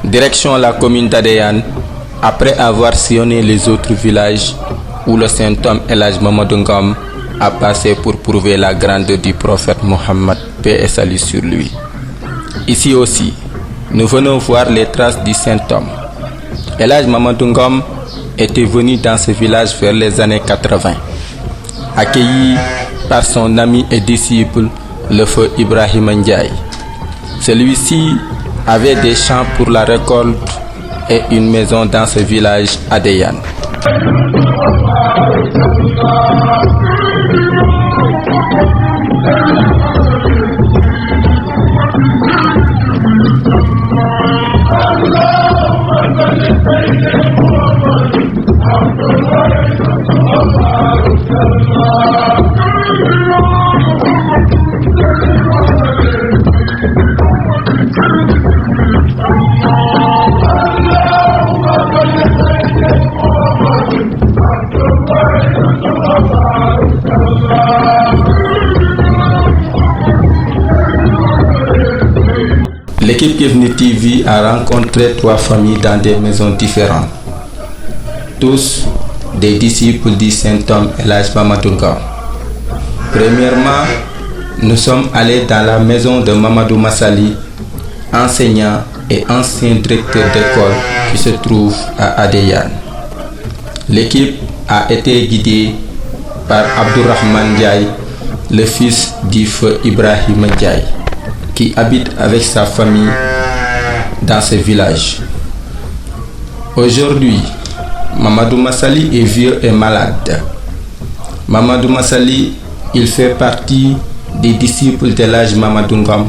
Direction la commune d'Adéane, après avoir sillonné les autres villages où le saint homme El Hadj Mamadou Ngom a passé pour prouver la grandeur du prophète Mohammed, paix et salut sur lui. Ici aussi, nous venons voir les traces du saint homme. El Hadj Mamadou Ngom était venu dans ce village vers les années 80, accueilli par son ami et disciple, le feu Ibrahima Ndiaye. Celui-ci avait des champs pour la récolte et une maison dans ce village Adéane. L'équipe Kifne TV a rencontré 3 familles dans des maisons différentes, tous des disciples du saint homme El Hadj Mamadou Ngom. Premièrement, nous sommes allés dans la maison de Mamadou Massali, enseignant et ancien directeur d'école qui se trouve à Adéane. L'équipe a été guidée par Abdourahmane Ndiaye, le fils du feu Ibrahima Ndiaye, qui habite avec sa famille dans ce village. Aujourd'hui, Mamadou Massali est vieux et malade. Mamadou Massali, il fait partie des disciples de l'âge Mamadou Ngom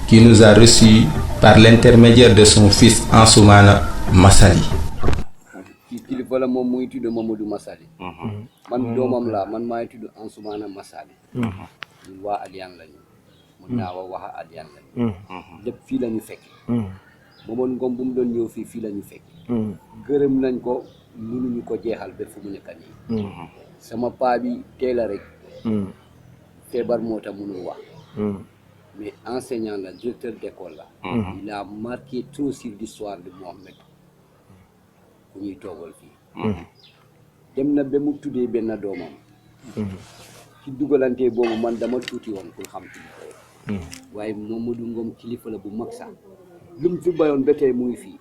qui nous a reçus par l'intermédiaire de son fils Ansoumana Massali. kilifa la moom muy tudd Mamadou Massali. man doomam la man maay tudd Ansoumana Massali. ñun waa Adéane lañu. mun naa wax Adéane lañu. lépp fii la ñu fekk. Mamadou Ngom bu mu doon ñëw fii la ñu fekk. gërëm nañ ko mënuñu ko jeexal ba fu mu nekk nii. sama paa bi teel a rek. feebar moo tax mënul wax. mais enseignant la directeur d'école la. il a marqué trop sur l'histoire de Mohamed. ku ñuy toogal fii. dem na ba mu tuddee benn doomam. ci dugalante boobu man dama tuuti woon pour xam kilifa waaye Mamadou Ngom kilifa la bu mag sax lu mu fi bayoon ba tey mu ngi fii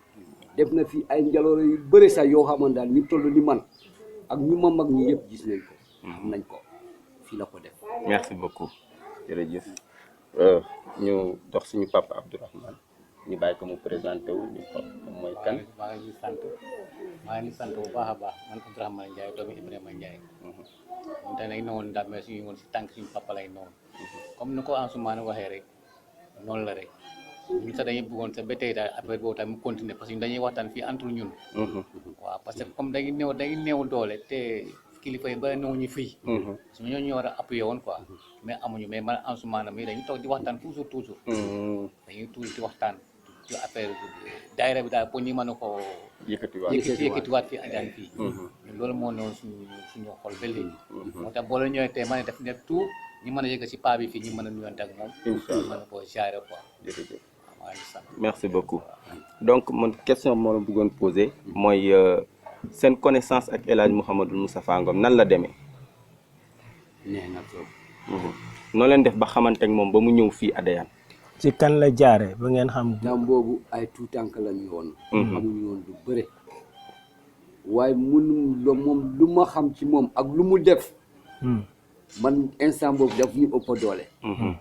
def na fi ay njaloore yu bëri sax yoo xamante daal ñu toll ni man ak ñu ma mag ñi yëpp gis nañ ko. xam nañ ko fii la ko def. Merci beaucoup jërëjëf ñu dox suñu papa Abdourahmane ñu bàyyi ko mu présenté wu ñu ko mooy kan. maa ngi sant bu baax a baax man Abdourahmane Ndiaye doomu Ibrahima Ndiaye. moom tey nag newoon daal mais suñu woon si tànk suñu papa lay noonu. comme ni ko Ansoumana waxee rek noonu la rek ñun sax dañuy bëggoon sax ba tey daal affaire boobu tamit mu continuer parce que dañuy waxtaan fii entre ñun. waaw parce que comme dañuy néew doole te kilifa yi ba néew ñu fii. suñu ñoo ñu war a appuyer woon quoi. mais amuñu mais man Ansoumana mi dañuy toog di waxtaan toujours. dañuy toujours di waxtaan ci affaire daayira bi daal pour ñu mën a ko. yëkkatiwaat fii Adéane fii. loolu moo newoon suñu xol ba léegi. moo tax boo la ñëwee tey ma ne def nekk tout ñu mën a yëg si paa bi fii ñu mën a nuyonte ak moom. ñu mën a ko gérer quoi. jërëjëf merci beaucoup. donc man question moo la bëggoon poser mooy seen connaissance ak El Hadj Mouhamadou Moustapha Ngom nan la demee. nee na trop. noo leen def ba xamante ak moom ba mu ñëw fii Adéane. ci kan la jaare ba ngeen xam. dam boobu ay tout tànk lañu woon. xamuñu woon lu bëre. waaye moom lu ma xam ci moom ak lu mu def man instant boobu daf ñu ëpp doole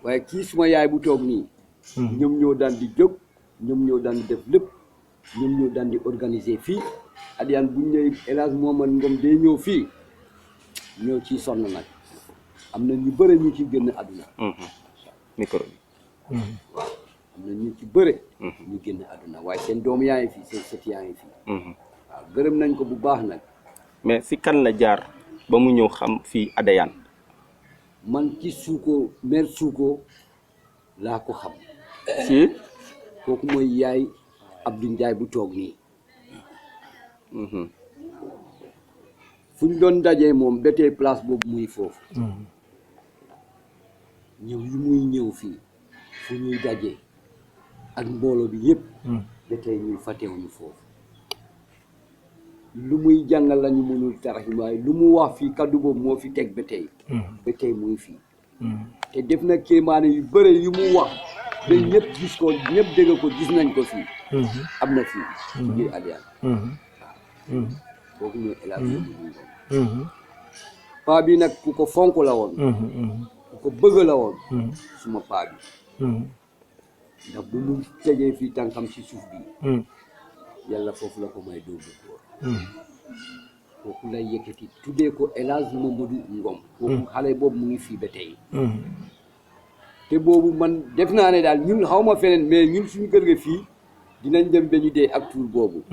waaye kii suma yaay bu toog nii ñoom ñoo daan di jóg ñoom ñoo daan di def lépp ñoom ñoo daan di organiser fii Adiane bu ñu ñëwee El Hadj Mohamed Ngom day ñëw fii ñoo ciy sonn nag am na ñu bëre ñu ci génn àdduna micro bi waaw am na ñu ci bëre ñu génn àdduna waaye seen doom yaa ngi fii seen sët yaa ngi fii waaw gërëm nañ ko bu baax nag mais si kan la jaar ba mu ñëw xam fii Adéane man ci Suuko mère Suuko laa ko xam si kooku mooy yaay Abdou Ndiaye bu toog nii fu ñu doon dajee moom ba tey place boobu muy foofu ñëw yu muy ñëw fii fu ñuy dajee ak mbooloo bi yëpp ba tey ñuy fàttewuñu foofu lu muy jàngal la ñu mënul tarax waaye lu mu wax fii kaddu boobu moo fi teg ba tey muy fii te def na kéemaane yu bëre yu mu wax ba ñëpp gis ko ñëpp dégg ko gis nañ ko fii am na fii ci biir Adiane waaw kooku ñooy El Hadj Ngom paa bi nag ku ko fonk la woon ku ko bëgg la woon suma paa bi ndax bu mu tegee fii tànkam ci suuf bi yàlla foofu la ko may dóor bu góor kooku lay yëkkati tuddee ko El Hadj Mamadou Ngom kooku xale boobu mu ngi fii ba tey te boobu man def naa ne daal ñun xaw ma feneen mais ñun suñu kër ga fii dinañ dem ba ñu dee ak tur boobu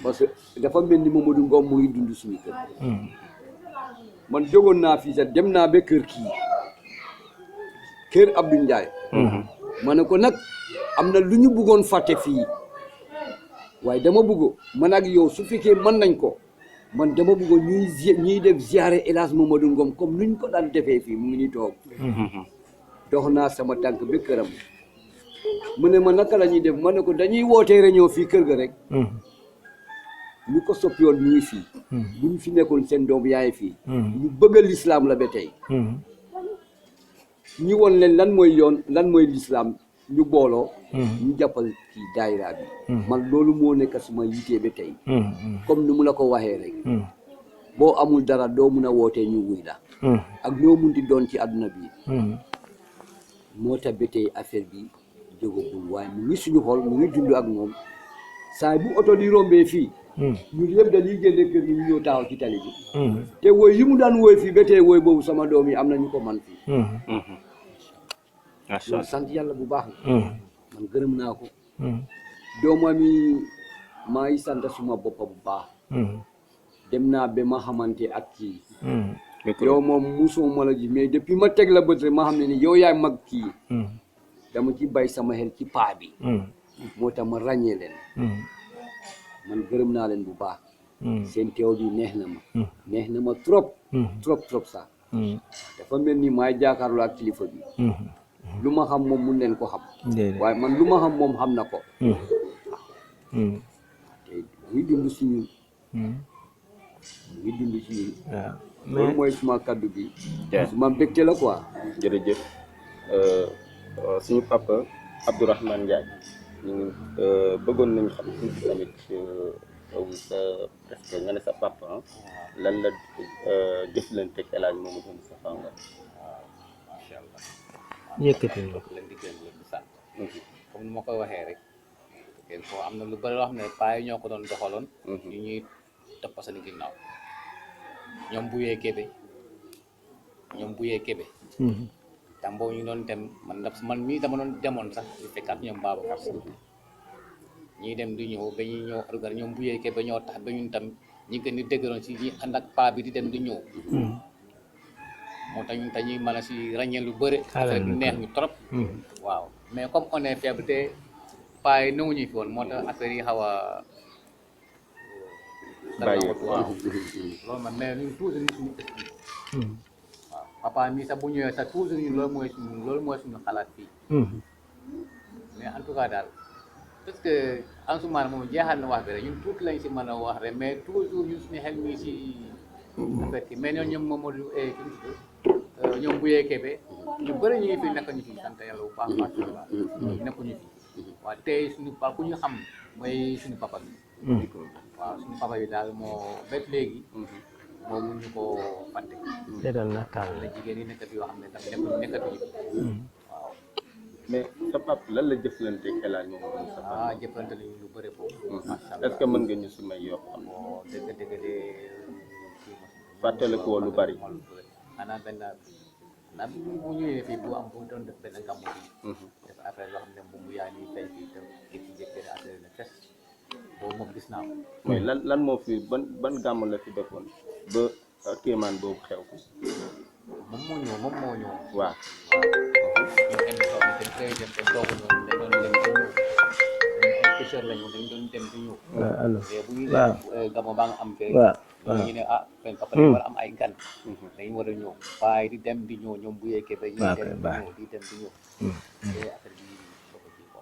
parce que dafa mel ni Mamadou Ngom mu ngi dund suñu kër man jógoon naa fii sax dem naa ba kër Abdou Ndiaye ma ne ko nag am na lu ñu bëggoon fàtte fii waaye dama bëgg man ak yow su fekkee mën nañ ko man dama bëgg ñuy def ziare El Hadj Mamadou Ngom comme nuñ ko daan defee fii mu ngi ni toog dox naa sama tànk ba këram mu ne ma naka la ñuy def ma ne ko dañuy wootee réunion fii kër ga rek ñu ko soppi woon ñu ngi fii bu ñu fi nekkoon seen doom yaay fii ñu bëgg l'islam la ba tey ñu woon leen lan mooy yoon lan mooy l'islam ñu booloo ñu jàppal ci daayira bi man loolu moo nekk suma yitee ba tey comme ni mu la ko waxee rek boo amul dara doo mun a wootee ñu wuy la ak ñoo mun di doon ci àdduna bi moo tax ba tey affaire bi jógagul waaye mu ngi suñu xol mu ngi dund ak moom saa bu oto di rombee fii ñun yëpp dañuy génne kër yi ñu ñëw taxaw ci tali bi te woy yi mu daan woy fii ba tey woy boobu sama doom yi am na ñu ko man fii loolu sant yàlla bu baax man gërëm naa ko doomam yi maa ngi sant suma boppa bu baax dem naa ba ma xamante ak kii yow moom musoo ma la ji mais depuis ma teg la bët rek ma xam ne ni yow yaay mag kii dama ci bay sama xel ci paa bi moo tax ma ràññee leen man gërëm naa leen bu baax seen teew bi neex na ma trop trop sax dafa mel ni maay jàkkaarloo ak kilifa bi lu ma xam moom mun leen ko xam waaye man lu ma xam moom xam na ko te muy dund si ñun loolu mooy suma kaddu bi suma mbégte la quoi jërëjëf suñu papa Abdourahmane Ndiaye ñu bëggoon nañu xam tuuti tamit sa presque nga ne sa papa lan la jëflante ak El Hadj Mamadou Moustapha Ngom macha allah yëkkati nga leen di gërëm leen di sant comme ni ma koy waxee rek kenn foo am na lu bëri loo xam ne paa yi ñoo ko doon doxaloon ñu ñuy topp seen ginnaaw ñoom buyee kebe tamboo ñu doon dem man mii dama doon demoon sax di fekkaat ñoom Babacar si ñuy dem di ñëw ba ñuy ñëw organiser ñoom buyee kebe ñoo tax ba ñun tam ñi gën di dëgëroon si ñi ànd ak paa bi di dem di ñëw moo tax ñun dañuy mën a si ràññee lu bëri affaire bi neex ñu trop waaw mais comme on est faible te paa yi nangu ñu fi woon moo tax affaire yi xaw a waaw loolu man mais ñun toujours ñu suñu waaw papa mi sax bu ñëwee sax toujours ñun loolu mooy suñu xalaat fii mais en tout cas daal parce que Ansoumana moom jeexal na wax bi rek ñun tuuti lañ si mën a wax rek mais toujours ñun suñu xel mi si affaire yi mais ñoom Mamadou ñoom Bouye Kébé ñu bëri ñu ngi fi nekk ñu fi sant yàlla bu baax macha allah nekkuñu fi waaw tey suñu papa ku ñu xam mooy suñu papa bi waaw waaw suñu papa bi daal moo bépp léegi moom mun ñu koo fàtte seetal nataal la jigéen yi nekkat yoo xam ne tam nekkatuñu waaw mais sa papa lan la jëflante ak El Hadj Mamadou Moussa Fall jëflante nañu lu bëri foofu macha allah est-ce que mën nga ñu si may yoo xam bon dëgg de fàttali ko lu bari xanaa benn ndax bu ñëwee fii bu am bu doon def benn gàmmu bi def affaire yoo xam ne bu mu yaa nii tey fii te ci jëkkër affaire na fes boobu moom gis naa ko mooy lan moo fi ban gàmm la fi defoon ba kéemaan boobu xew ko moom moo ñëw waaw ñu indi toog ñu dem koy dem te toogu ñoom dañ doon dem di ñëw ay pêcheur lañu dañ doon dem di ñëw allo mais bu ñu waaw gàmmu baa nga am fee waaw ñu ne fen papa dañ war a am ay gan dañ war a ñëw waaye di dem di ñëw ñoom bu yeggee ba ñuy dem di ñëw di dem di ñëw te affaire bi soo ko kii ko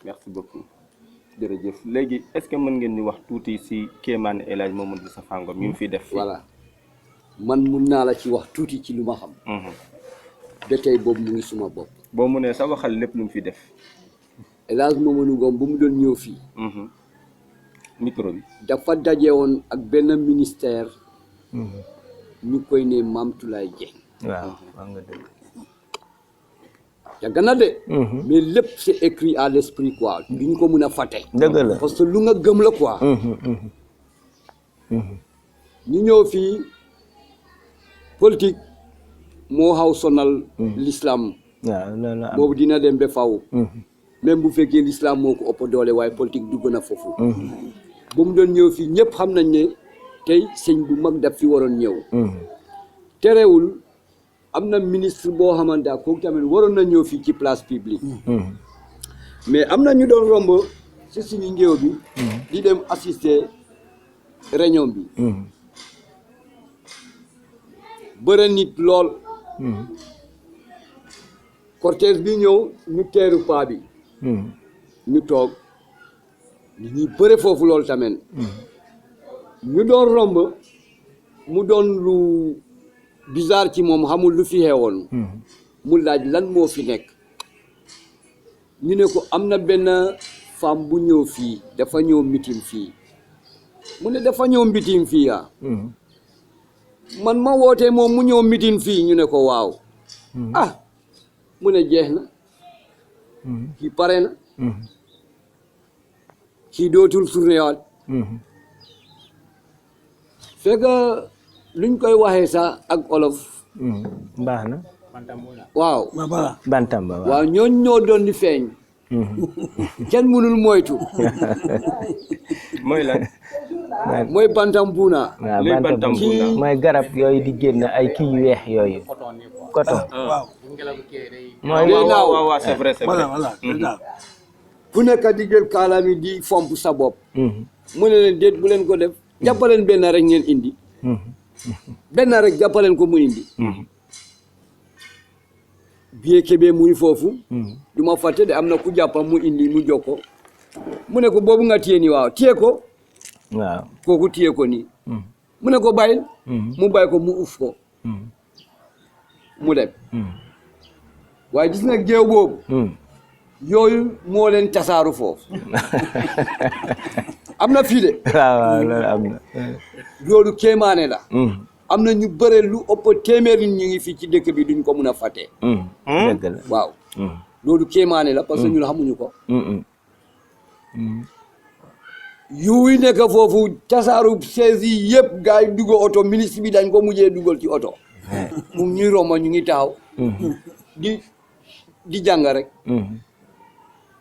merci beaucoup jërëjëf léegi est-ce que mën ngeen ñu wax tuuti si kéemaan El Hadj Mamadou Moussa Fall Ngom ñu fi def fii voilà man mun naa la ci wax tuuti ci lu ma xam ba tey boobu mu ngi suma bopp boo mu ne sa waxal lépp lu mu fi def El Hadj Mamadou Ngom bu mu doon ñëw fii micro bi dafa daje woon ak benn ministère ñu koy ne Mame Toulaye Dieng waaw wax nga dëgg yàgg na de mais lépp c'est écrit à l'esprit quoi duñ ko mun a fàtte dëgg la parce que lu nga gëm la quoi ñu ñëw fii politique moo xaw sonal l'islam waaw loolu am boobu dina dem ba faw même bu fekkee l'islam moo ko ëpp doole waaye politique dugg na foofu bu mu doon ñëw fii ñëpp xam nañ ne tey sëñ bu mag daf fi waroon ñëw terewul am na ministre boo xamante kooku tamit waroon na ñëw fii ci place publique mais am na ñu doon romb si suñu ngéew bi di dem assister réunion bi bëre nit lool cortège bi ñëw ñu teeru paa bi ñu toog nit ñi bëre foofu loolu tamit ñu doon romb mu doon lu bizarre ci moom xamul lu fi xewoon mu laaj lan moo fi nekk ñu ne ko am na benn femme bu ñëw fii dafa ñëw meeting fii mu ne dafa ñëw meeting fii man ma wootee moom mu ñëw meeting fii ñu ne ko waaw mu ne jeex na kii pare na kii dootul tournéwaat fekk luñ koy waxee sax ak olof baax na waaw bantamba waaw ñooñ ñoo doon di feeñ kenn mënul moytu mooy lan mooy bantambuuna waaw luy bantamba bantambuuna mooy garab yooyu di génn ay kii yu weex yooyu coton mooy waaw c'est vrai ku nekk di jël kaalaami di fomp sa bopp mu ne leen déet bu leen ko def jàppaleen benn rek ngeen indi benn rek jàppaleen ko mu indi bie kebe muy foofu du ma fàtte de am na ku jàppam mu indi mu jokko mu ne ko boobu nga téye ni waaw téye ko waaw kooku téye ko nii mu ne ko bàyyil mu bàyyi ko mu uf ko mu dem waaye gis nga géew boobu yooyu moo leen tasaaru foofu am na fii de waaw loolu am na loolu kéemaane la am na ñu bëre lu ëpp téeméeri ñu ngi fii ci dëkk bi duñ ko mun a fàtte dëgg la waaw loolu kéemaane la parce que ñun xamuñu ko yuy nekk foofu tasaaru seize yi yëpp gars yi dugg oto ministre bi dañ ko mujjee dugal ci oto mu ñuy romb ñu ngi taxaw di jàng rek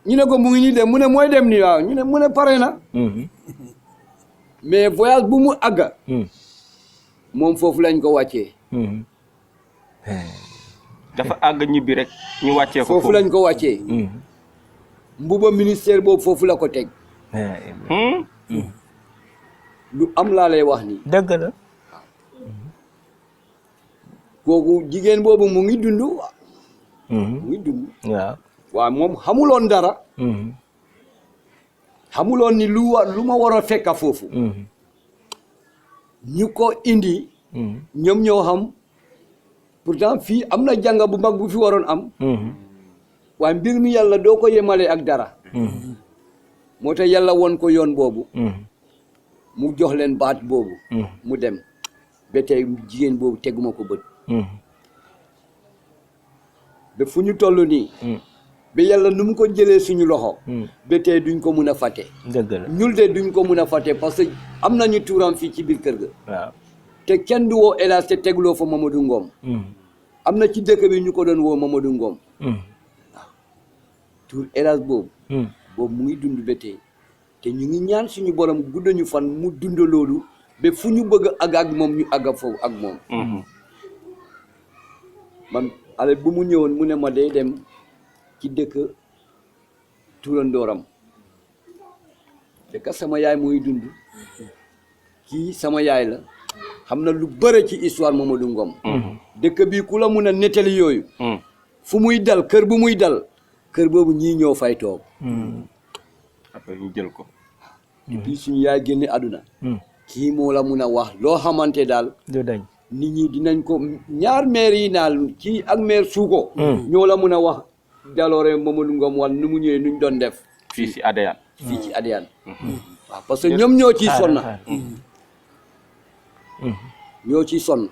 ñu ne ko mu ngi nii dem mu ne mooy dem ni waaw ñu ne mu ne pare na mais voyage bu mu àgga moom foofu lañ ko wàccee dafa àgg ñibbi rek ñu wàccee ko foofu lañ ko wàccee mbuba ministère boobu foofu la ko teg lu am laa lay wax nii dëgg la kooku jigéen boobu mu ngi dund mu ngi dund waaw waaw moom xamuloon dara xamuloon ni lu ma war a fekka foofu ñu ko indi ñoom ñoo xam pourtant fii am na jànga bu mag bu fi waroon am waaye mbir mi yàlla doo ko yemale ak dara moo tax yàlla won ko yoon boobu mu jox leen baat boobu mu dem ba tey jigéen boobu teguma ko bët ba fu ñu toll nii ba yàlla nu mu ko jëlee suñu loxo ba tey duñ ko mun a fàtte dëgg la ñul de duñ ko mun a fàtte parce que am nañu tuuram fii ci biir kër ga waaw te kenn du woo El Hadj te tegloo fa Mamadou Ngom am na ci dëkk bi ñu ko doon woo Mamadou Ngom waaw tur El Hadj boobu boobu mu ngi dund ba tey te ñu ngi ñaan suñu borom gudd ñu fan mu dund loolu ba fu ñu bëgg a àgg ak moom ñu àgg foofu ak moom man ale bu mu ñëwoon mu ne ma day dem ci dëkk turandooram dëkk sama yaay muy dund kii sama yaay la xam na lu bëre ci histoire Mamadou Ngom dëkk bi ku la mun a nettali yooyu fu muy dal kër bu muy dal kër boobu ñii ñoo fay toog après ñu jël ko depuis suñu yaay génne àdduna kii moo la mun a wax loo xamante daal du dañ nit ñi dinañ ko ñaar maire yi naal kii ak maire Suuko ñoo la mun a wax jaloore Mamadou Ngom wala nu mu ñëwee nuñ doon def fii si Adéane fii ci Adéane waaw parce que ñoom ñoo ciy sonn ñoo ciy sonn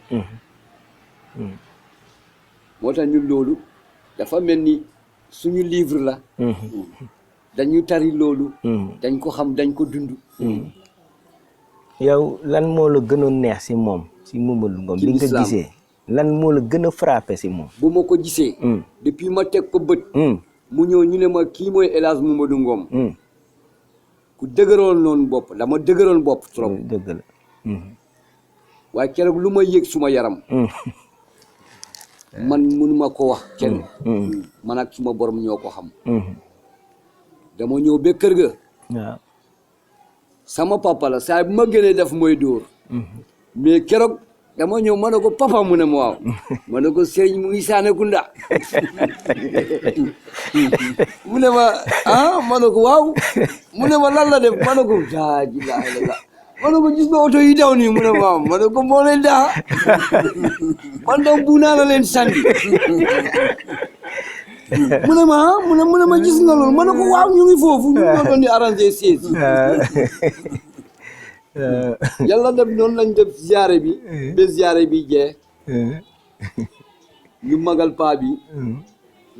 moo tax ñun loolu dafa mel ni suñu livre la dañu tari loolu dañ ko xam dañ ko dund yow lan moo la gënoon neex si moom si Mamadou Ngom bi nga gisee lan moo la gën a frappé si moom bu ma ko gisee depuis ma teg ko bët mu ñëw ñu ne ma kii mooy El Hadj Mamadou Ngom ku dëgëroon noonu bopp dama dëgëroon bopp trop dëgg la waaye keroog lu ma yëg suma yaram man mënuma ko wax kenn man ak suma borom ñoo ko xam dama ñëw ba kër ga waaw sama papa la saa bu ma gënee def mooy dóor mais keroog dama ñëw ma ne ko papa mu ne ma waaw ma ne ko sëriñ mu ngi Saanekunda mu ne ma ma ne ko waaw mu ne ma lan la def ma ne ko daaji laa la ma ne ko gis nga oto yi daw nii mu ne ma waaw ma ne ko moo leen daa man donc bu naa la leen sànni mu ne ma gis nga loolu ma ne ko waaw ñu ngi foofu ñu ñoo doon di arranger siège yàlla def noonu lañ def ziare bi ba ziare bi jeex ñu magal paa bi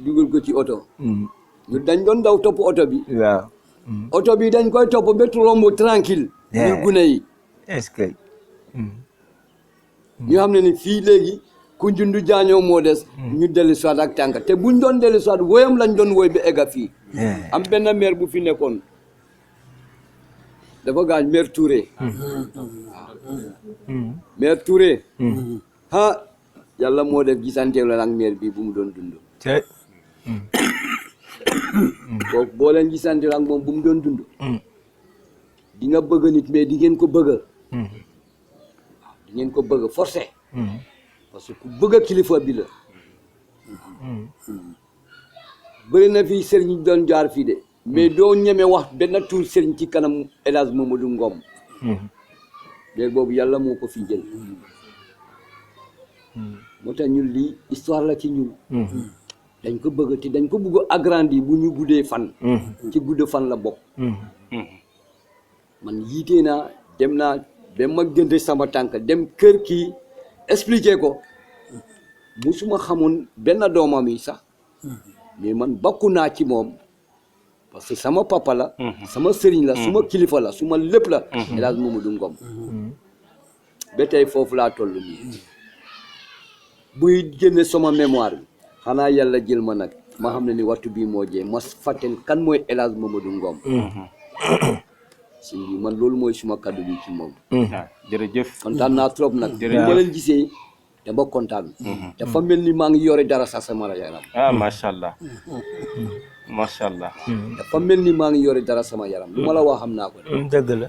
dugal ko ci oto ñu dañ doon daw topp oto bi waaw oto bi dañ koy topp ba romb tranquille ñu gune yi est-ce que ñu xam ne ni fii léegi ku jundu jaañoo moo des ñu dellu soit ak tànk te buñ doon dellu soit woyam lañ doon woy ba egga fii am benn maire bu fi nekkoon dafa gaañ maire Touré maire Touré yàlla moo def gisanteelu la ak maire bi bu mu doon dund boo boo leen gisanteelu ak moom bu mu doon dund di nga bëgg nit mais di ngeen ko bëgg di ngeen ko bëgg forcé parce que ku bëgg kilifa bi la bëri na fii sëriñ doon jaar fii de mais doo ñeme wax benn tuur sëriñ ci kanam El Hadj Mamadou Ngom léegi boobu yàlla moo ko fi jël moo tax ñun lii histoire la ci ñun dañ ko bëgg te dañ ko bëgg agrandi bu ñu guddee fan ci gudd fan la bokk man yiitee naa dem naa ba ma gënte sama tànk dem kër kii expliqué ko musuma xamoon benn doomam yi sax mais man bakku naa ci moom parce que sama papa la sama sëriñ la suma kilifa la suma lépp la El Hadj Mamadou Ngom ba tey foofu laa toll nii buy génne sama mémoire bi xanaa yàlla jël ma nag ma xam ne ni waxtu bii moo jee ma fàtten kan mooy El Hadj Mamadou Ngom si man loolu mooy suma kaddu bi ci moom jërëjëf kontaan naa trop nag ma leen gisee dama kontaan dafa mel ni maa ngi yore dara sax sama yaram macha allah macha allah dafa mel ni maa ngi yore dara sama yaram lu ma la wax xam naa ko dëgg la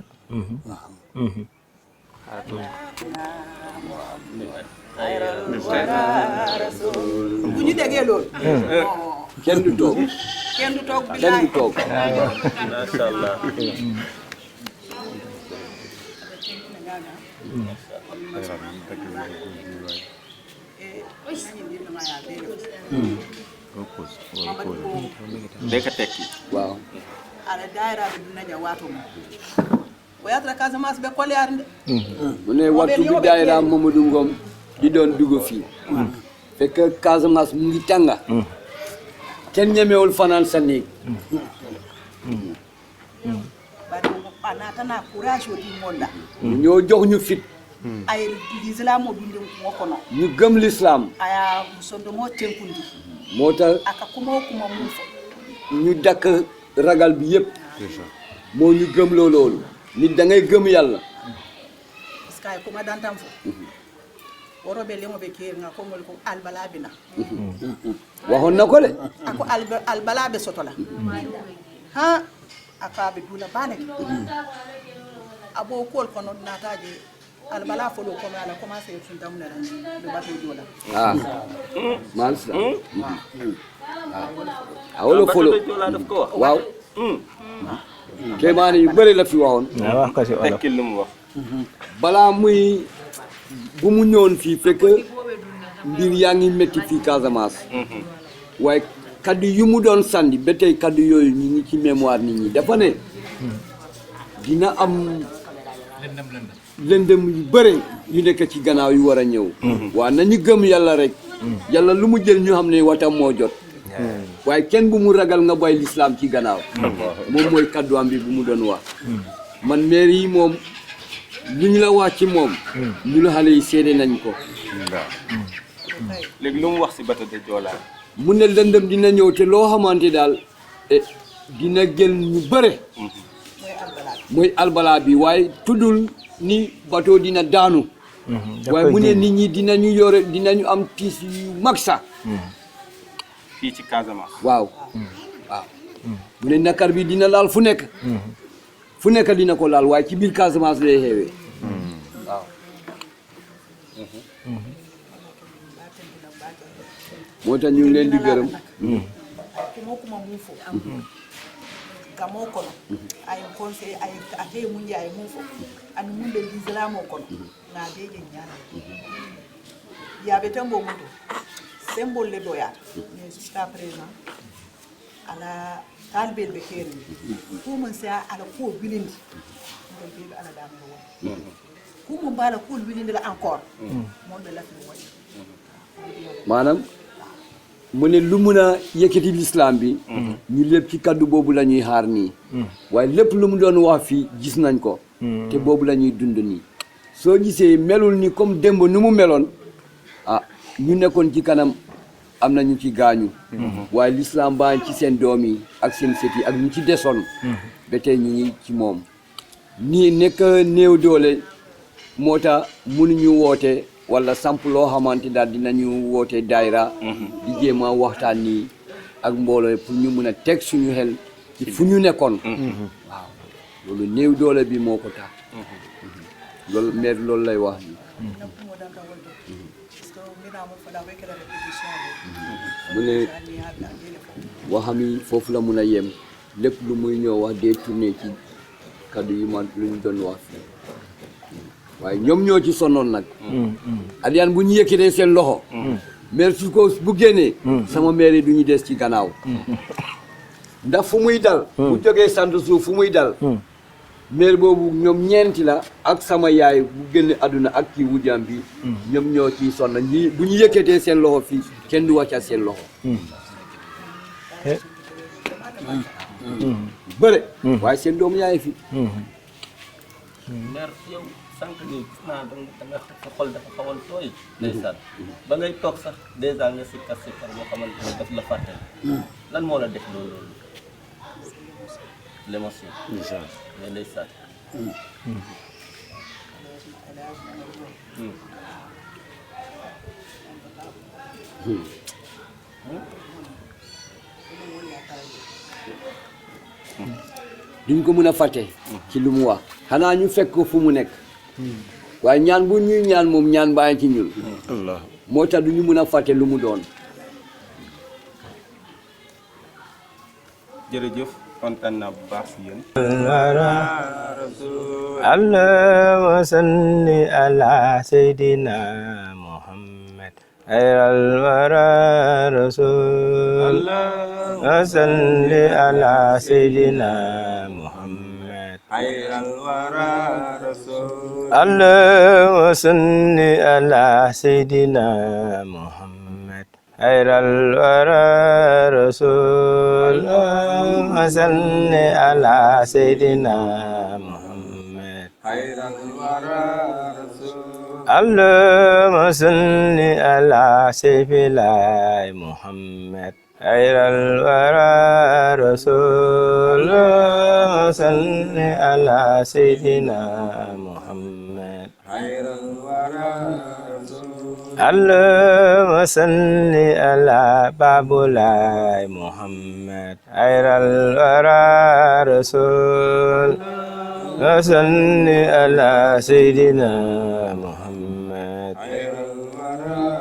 bu ñu déggee loolu kenn du toog kenn du toog kenn du toog macha allah deka tekki waaw ala daayiraaɓe ɗum naña waato mum o yatra Casamance ɓe kolyaare nde mu ne wattu bi daayira Mamadou Ngom di doon dugg fii fekk Casamance mu ngi tànga kenn ñemewul fanaan sa néeg bari a natana courage o ɗimmonɗa ñoo jox ñu fit ay l'islam o ɗum mo kono ñu gëm l'islam aya sondomo tenkundi moo tax aka kuma mum fo ñu dakk ragal bi yëpp moo ñu gëm loolu nit da ngay gëm yàlla parce que ay kuma dantan fo woroɓe lemoɓe keeringa kongol ko albalabina waxoon na ko de ako albalaɓe sotola ha akaɓe duula baneke abo kol kono nataje albala folo kono ala commencé e funtamnera ɗo bato joola ah malsa a wolo folo waaw kéemaane yu bëri la fi waxoon wax ko si olof tekkil lu mu wax balaa muy bu mu ñëwoon fii fekk mbir yaa ngi métti fii Casamance waaye kaddu yu mu doon sànni ba tey kaddu yooyu ñu ngi ci mémoire nit ñi dafa ne dina am lëndëm yu bëri yu nekk ci gannaaw yu war a ñëw waaw nañu gëm yàlla rek yàlla lu mu jël ñu xam ne watam moo jot waaye kenn bu mu ragal nga bay l'islam ci gannaaw moom mooy kaddu am bi bu mu doon wax man maire yi moom lu ñu la wax ci moom ñu la xale yi seede nañ ko léegi lu mu wax si bateau de Joola mu ne lëndëm dina ñëw te loo xamante daal dina jël ñu bëre mooy albalaa bi waaye tuddul ni bateau dina daanu waaye mu ne nit ñi dinañu yore dinañu am tiis yu mag sax fii ci Casamance waaw waaw mu ne nakar bi dina laal fu nekk dina ko laal waaye ci biir Casamance lay xeewee waaw moo tax ñu ngi leen di gërëm kuma mum fo gamo kono ay conseil ay ate munji ay mum fo ani munde l'islam o kono na beje ñana yaɓe tembo muto symbole le doyata mais jusqu'à présent ala talibel ɓe keeri kumum sa ala ko wilindi ngol beɓe ala damno won kumum mbala kuul wilindila encore mon ɓe lafino waɗi maanaam mu ne lu mun a yëkkati l'islam bi ñu lépp ci kaddu boobu la ñuy xaar nii waaye lépp lu mu doon wax fii gis nañ ko te boobu la ñuy dund nii soo gisee melul ni comme démb nu mu meloon ah ñu nekkoon ci kanam am na ñu ci gaañu waaye l'islam baa ci seen doom yi ak seen sët yi ak ñu ci desoon ba tey ñu ngi ci moom nii nekk néew doole moo tax mënuñu woote wala samp loo xamante daal dinañu woote daayira di jéem a waxtaan nii ak mbooloo pour ñu mun a teg suñu xel ci fu ñu nekkoon waaw loolu néew doole bi moo ko tax loolu maire loolu lay wax ni mu ne waxam yi foofu la mun a yem lépp lu muy ñëw wax dee tourné ci kaddu yi ma lu ñu doon wax fii waaye ñoom ñoo ci sonnoon nag Aliyane bu ñu yëkkatee seen loxo maire su ko bu génnee sama maire yi du ñu des ci gannaaw ndax fu muy dal bu jógee sant suuf fu muy dal maire boobu ñoom ñeenti la ak sama yaay bu génne àdduna ak kii wujjam bi ñoom ñoo ciy sonn ñi bu ñu yëkkatee seen loxo fii kenn du wàcca seen loxo bëre waaye seen doom yaay fi maire yow sànq nii gis naa da nga sa xol dafa xawoon tooy ndeysaan ba ngay toog sax dèjà nga sikkar boo xamante ne daf la fàttali lan moo la def loolu l'émotion mais ndeysaan duñ ko mën a fàtte ci lu mu wax xanaa ñu fekk ko fu mu nekk waaye ñaan bu ñuy ñaan moom ñaan bàyyi ci ñun moo tax du ñu mën a fàtte lu mu doon jërëjëf kontaan naa bu baax si yéen Allahumma salli ala Seydina Muhammad خير الورى رسول وصل على سيدنا محمد خير الورى رسول اللهم صل على سيدنا محمد خير الورى رسول وصل على سيدنا محمد خير الورى رسول اللهم صل على سيف الله محمد خير الورى رسول صل على سيدنا محمد خير الورى رسول اللهم صل على باب الله محمد خير الورى رسول صل على سيدنا محمد خير الورى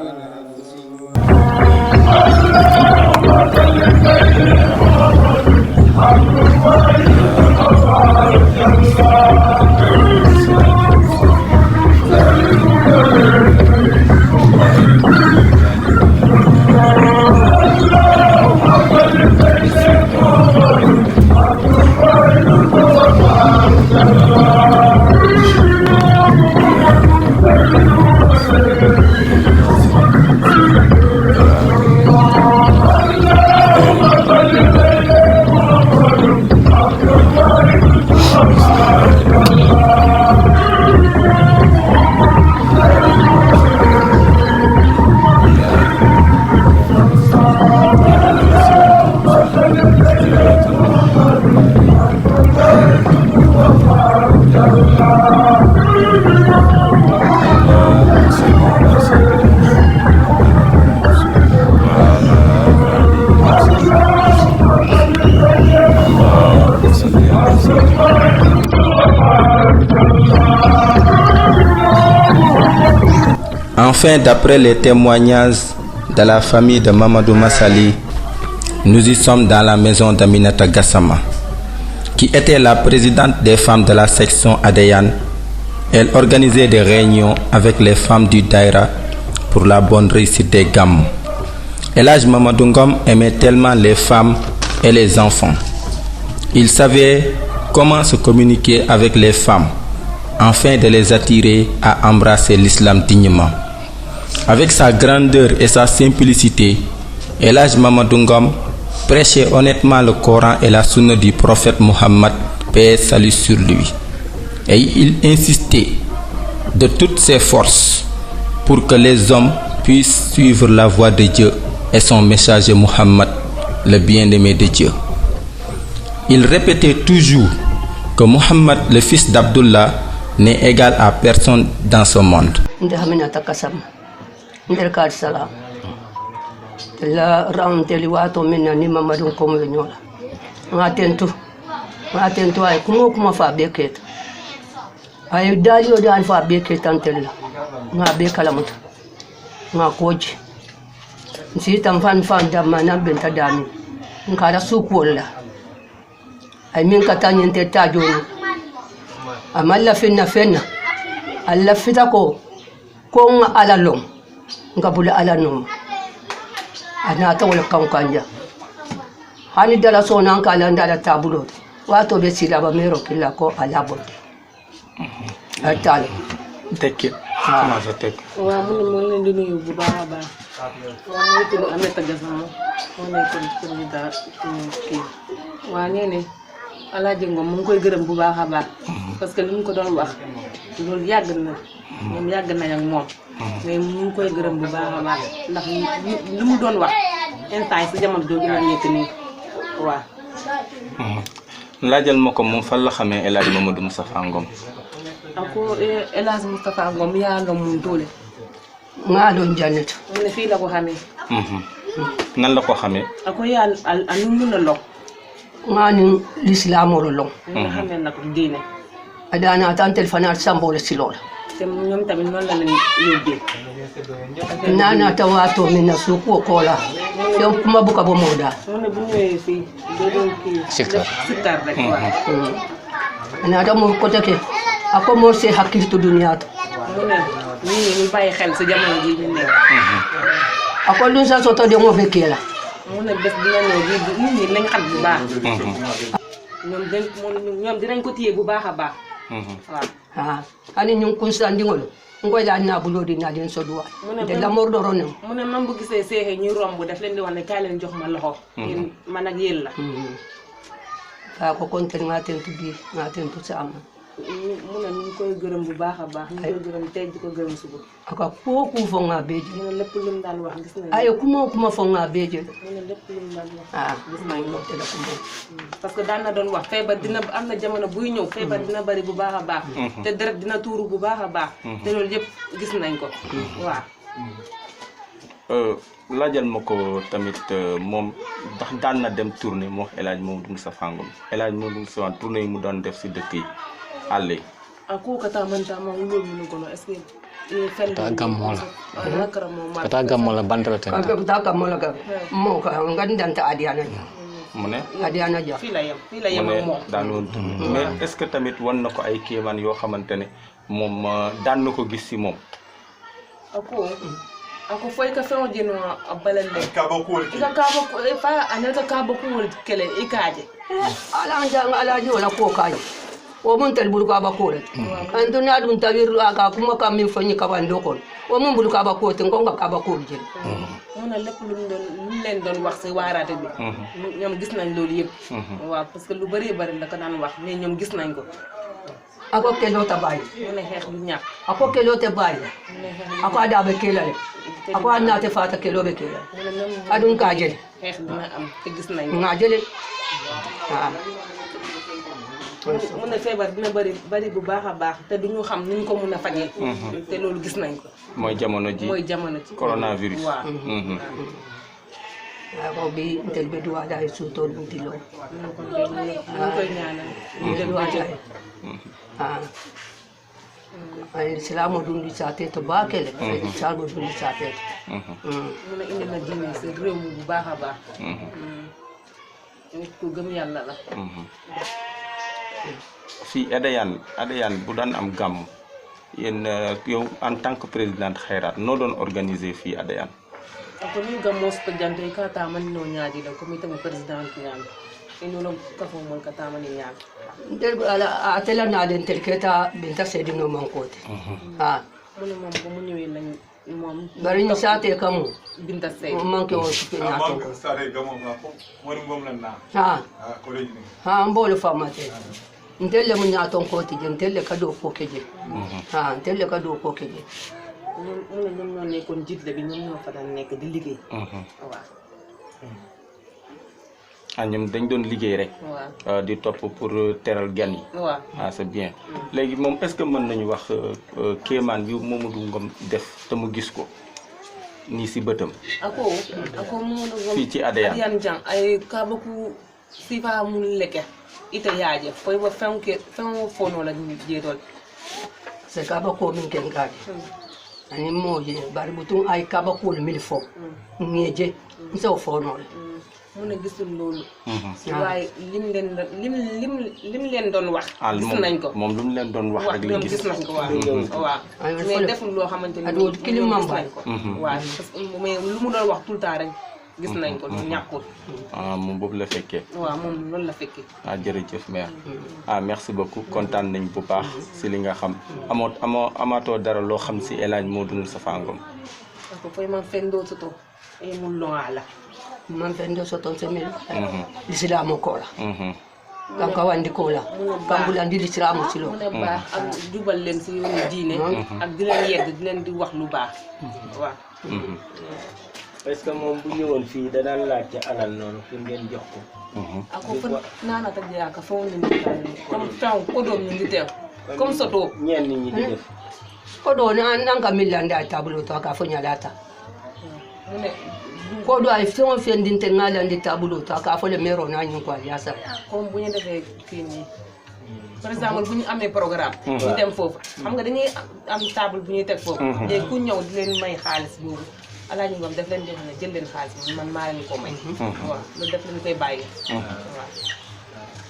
Enfin, d'après les témoignages de la famille de Mamadou Massali, nous y sommes dans la maison d'Aminata Gassama, qui était la présidente des femmes de la section Adéane. Elle organisait des réunions avec les femmes du Daïra pour la bonne réussite des gammes. El Hadj Mamadou Ngom aimait tellement les femmes et les enfants. Il savait comment se communiquer avec les femmes, afin de les attirer à embrasser l'islam dignement. Avec sa grandeur et sa simplicité, El Hadj Mamadou Ngom prêchait honnêtement le Coran et la sunna du prophète Mohammed, paix et salut sur lui. Et il insistait de toutes ses forces pour que les hommes puissent suivre la voie de Dieu et son messager Mohammed, le bien-aimé de Dieu. Il répétait toujours que Mohammed, le fils d'Abdullah, n'est égal à personne dans ce monde. la raunte wato minna ni mamadun komo nyola ngatentu ay kuma fa beket ay dali o dan fa beket antella nga be kalamut nga koji si tam fan damma nan benta dami ngara sukolla ay min katanyen te tajoni amalla fenna alla fita ko nga alalom nga bula alanum ana ta wala kankanja hani dala so nan kala ndala tabulo wato be sida ba mero kila ko alabo atale tekki comment ça tek wa mo len di nuyu bu baax ba wa mo tudu Aminata Gassama mo nekk président ki wa nene Alaaji Ngom mu ngi koy gërëm bu baax ba parce que lim ko doon wax loolu yàgg na moom yàgg na ak moom mais mu ngi koy gërëm bu baax ba ndax li mu doon wax instant ci jamono jooju la nekk nii waaw laajal ma ko moom fan la xamee El Hadj Mamadou Moustapha Ngom ako El Hadj Moustapha Ngom yaa nga mun doole nga doon jannat mu ne fii la ko xamee nan la ko xamee ako yaa anu mun a lok nga ni l'islam wala long nga xamee nag diine adana tan telefonat sambole silola te ñoom tamit noonu la leen yóbbee nana tawato minna suku kola donc kuma buka bo moda mu ne bu ñëwee fii doo doon kii sikkar rek waaw ana da mo ko take ako mo se hakkil to duniya to mu ne ñu bàyyi xel si jamono ji ñu nekk ako dun sa soto de mo fekkee la mu ne bés dina ñëw di nit ñi lañ xam bu baax ñoom dinañ ko téye bu baax a baax waaw ani ñu constant ngolo ngoy la na bulo di na leen soduwa de la mor do ronem mu ne man bu gisee seexe ñuy romb daf leen di wax ne kaay leen jox ma loxo yéen man ak yéen la ko kontel ngatentu bi ngatentu sama mu ne ñu ngi koy gërëm bu baax a baax ñu ngi koy gërëm tey di ko gërëm suba aka ko ku fo nga beje mu ne lépp lu mu daan wax gis nañ ay kuma fo nga beje mu ne lépp lu mu daan wax gis nañ ko te la ko parce que daan na doon wax feebar dina am na jamono buy ñëw feebar dina bari bu baax a baax te deret dina tuuru bu baax a baax te loolu yëpp gis nañ ko waaw laajal ma ko tamit moom ndax daan na dem tournée moo El Hadj Mamadou Moustapha Ngom El Hadj Mamadou Moustapha tournée yi mu doon def si dëkk yi àll yi aku kata manta ma wulol mun ko no est-ce que fel ta gammola nakara mo ma kata gammola bandara tan ta gammola ka mo ka ngandanta adiana mu ne adiana ja fi la yam mo daan woon tournée mais est-ce que tamit wan na ko ay kéemaan yoo xamante ne moom daan na ko gis si moom ako foy ka feŋo jeno a balande kaba ko fa anata kaba ko kele ikaje ala jola ko kaje wo mun tel bulu kaba ko re andu na dun tawir aka kuma kam min fanyi kaba ndokon wo mun bulu kaba ko ten ko kaba ko je mun na lepp lu leen doon wax ci waarate bi ñoom gis nañ loolu yëpp waaw parce que lu bari la ko daan wax mais ñoom gis nañ ko ako kelo ta bayi mu ne xeex du ñàkk ako kelo te bayi ako ada be kelale ako anna te fata kelo be kelale adun ka jele xeex dina am te gis nañ ko nga jele mu ne feebar dina bari bu baax a baax te duñu xam nuñ ko mun a fajee te loolu gis nañ ko mooy jamono ji coronavirus waaw ako bi tel be duwa da su to dum tilo ñu koy ñaanal tel wa ta ay islamu dum di sate to bakele ay islamu dum di sate mu ne indi na diine si réew mi bu baax a baax nit ku gëm yàlla la fii Adéane bu daan am gàmm yéen yow en tant que présidente Khairat noo doon organiser fii Adéane ako ni gàmmoo spediante ka tamani no ñaadi la comité mo président ñaami ino lo kafo mon ka tamani ñaami del ala atela na den tel keta binta sedi no man kote mu ne moom bu mu ñëwee lañ moom bari ñu saate kamu binta sedi man ke o supe na to ko sare gamo nga ko mo ngom lan na ko leji mbolo famate ntelle mu ñaton kote je ntelle kado ko keje ntelle kado ko keje mu ne ñoom ñoo nekkoon jiitle bi ñoom ñoo fa daan nekk di liggéey waaw ñoom dañ doon liggéey rek di topp pour teral gan yi waaw c'est bien léegi moom est-ce que mën nañu wax kéemaan bi Mamadou Ngom def te mu gis ko nii si bëtam ako Mamadou Ngom fii ci Adéane jang ay kabaku sifa mu leke ite yaaje foy ba fen fono la jeetol c'est kabako min ken gaade ani moje bari butum ay kabako le mil fo ngeje nso fono mu ne gisul loolu waaye lim leen doon wax gis nañ ko moom lu mu leen doon wax rek la gis nañ ko waaw mais deful loo xamante ni adu kilimam bay ko waaw parce que mais lu mu doon wax tout le temps rek gis nañ ko ñàkkul moom boobu la fekkee waaw moom loolu la fekkee jërëjëf maire merci beaucoup kontaan nañ bu baax si li nga xam amaatoo dara loo xam si El Hadj Mamadou Moustapha Ngom ko foy man fendo soto e mun lo ala man fendo soto semel l'islam ko la kan ka wandi ko la kan bulandi l'islam ci lo mu ne baax ak jubal leen si yoonu diine ak di leen yedd di leen di wax lu baax waaw est-ce que moom bu ñëwoon fii da daan laaj ci alal noonu pour ngeen jox ko ako fa nana ta jaaka fa woni ni comme taw ko do mi ngi teew comme soto ñenn ñi di def ko do nan ka millanda tablo to ka fo nyalata mu ne ko do ay fon fendin te ngalandi tablo to ka fo le mero na ñu ko yasa comme bu ñu defee kii nii par exemple bu ñu amee programme ñu dem foofu xam nga dañuy am table bu ñuy teg foofu léegi ku ñëw di leen may xaalis boobu Alaaji Ngom def leen di xam ne jël leen xaalis man maa leen ko may waaw loolu def leen koy bàyyi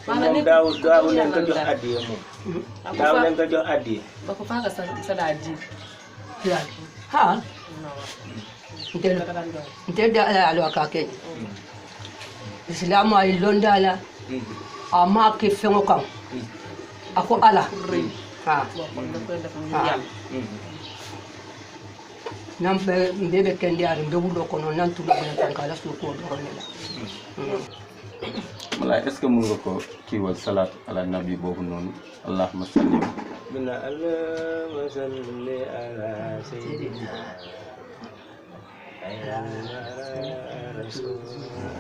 waaw moom daaw leen ko jox addiya moom daaw leen ko jox addiya ba ko faaga sa daa ji ha Ntel ala alo akake. Islam ay londala ama ke fengo kam. Ako ala. Ha. Nam bebe kendi ar ndobulo kono nan tulo ben kala su ko do la. Mala est-ce que mën nga ko kiiwal salat ala nabi boobu noonu allahumma salli bina allahumma salli ala sayyidina ya rasulullah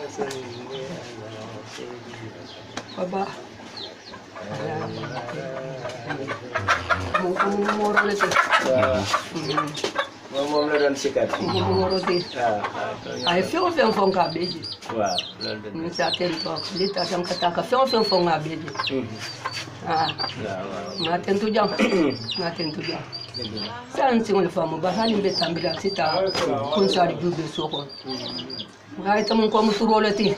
salli ala sayyidina Baba. Mo ro le se. moom la doon sikat Mo ro de. Ay feo fonga beji. waaw loolu de Ni sa ken to lita sam kataka feo fonga beji. Ah. waaw Ma tentu jam. Ma tentu jam. San si woni famu ba hani be tambila sita kun sa di jube soko. Ngai tamun ko muturo leti.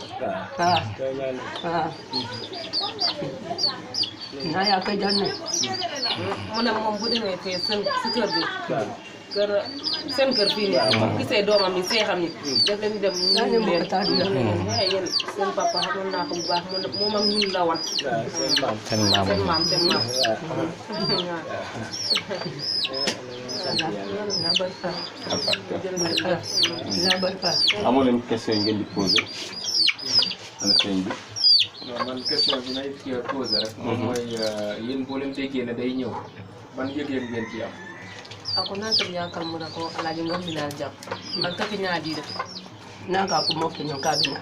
Ah. Ah. Na ya ka janne. mu ne moom bu demee fee seen si kër bi kër seen kër fii nii gisee doomam yi seexam yi def leen dem ñu leen yéen seen papa xamoon naa ko bu baax moom ak ñun la wan seen maam amoo leen question ngeen di poser ana sëñ bi non man question bi may poser rek moom mooy yéen boo leen déggee ne day ñëw ban yëg-yëg ngeen ci am ako nan tam yankal mu na ko alaaji ngom minal jam ak taki ñaadi de Nanga ko mo kinyo kabina.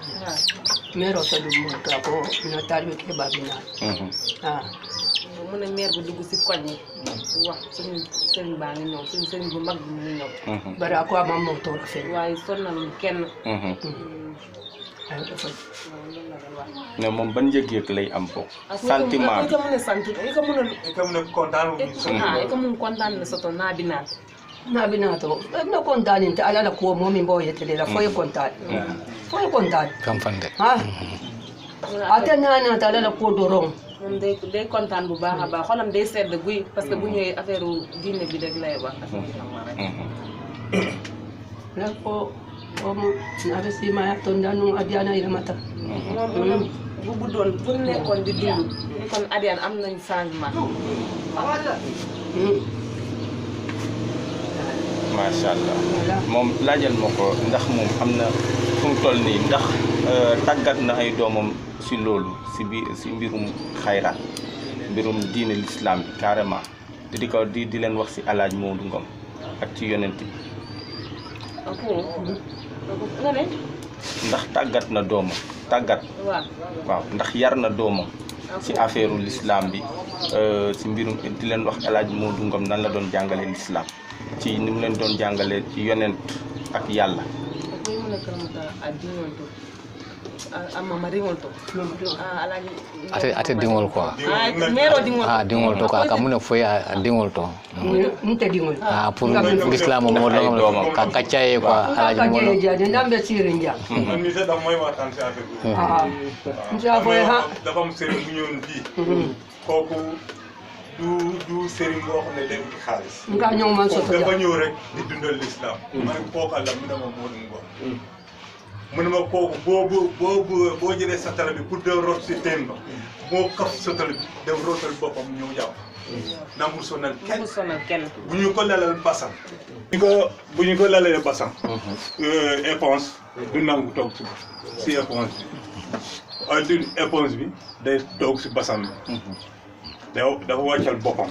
Mero sa dumo ka ko na tarbi ke babina. Ah. mu ne maire bu dugg si koñ yi wax suñu sëriñ baa ngi ñëw suñu sëriñ bu mag bi mu ngi ñëw Bara ko am mo to fe. waaye sonnaluñ kenn ne moom ban yëg-yëg lay am ko sentiment bi ko mën a sant ko mën a kontaan ko mën kontaan ne soto naa binaat Na binato. No kontani ta ala ko mo min boye tele la foi kontani. Foi kontani. Kam fande. Ha. Atena na ta ala ko doron. moom day kontaan bu baax a baax xolam day sedd guy parce que bu ñëwee affaire diine bi rek lay wax La ko mo na be si ma to ndanu adiana ila mata. moom bu buddoon bu nekkoon di dund kon Adiane am nañ changement macha allah moom laajal ma ko ndax moom am na fu mu toll nii ndax tàggat na ay doomam si loolu si mbirum xayraat mbirum diine l'islam bi carrément di leen wax si alaaj Modou Ngom ak ci yonent bi ndax tàggat na doomam waaw ndax yar na doomam si affaire l'islam bi si mbirum di leen wax alaaj Modou Ngom nan la doon jàngale l'islam ci ni mu leen doon jàngale ci yonent ak yàlla ate dingol quoi dingol to ka kamune foy dingol to Nte dingol. pour l'islam mo do ka kaccaye quoi alaji mo Ka je ndambe sirinja. man mi sax mooy waxtaan si affaire bi Nja boy ha. dafa am sëriñ bu ñëwoon fii kooku du sëriñ boo xam ne day uti xaalis Nga ñoo man soto dafa ja. ñëw rek di dundal l'islam ma ne kooku àlla mu ne ma Modou Ngom mu ne ma kooku boo jëlee satala bi pour de rot si teen ba moo kaf satala bi dem rotal boppam ñëw jàpp nangul sonal kenn bu ñu ko lalal basam bu ñu ko lalalee basam éponge du nangu toog si éponge bi éponge bi day toog si basam bi dafa wàccal boppam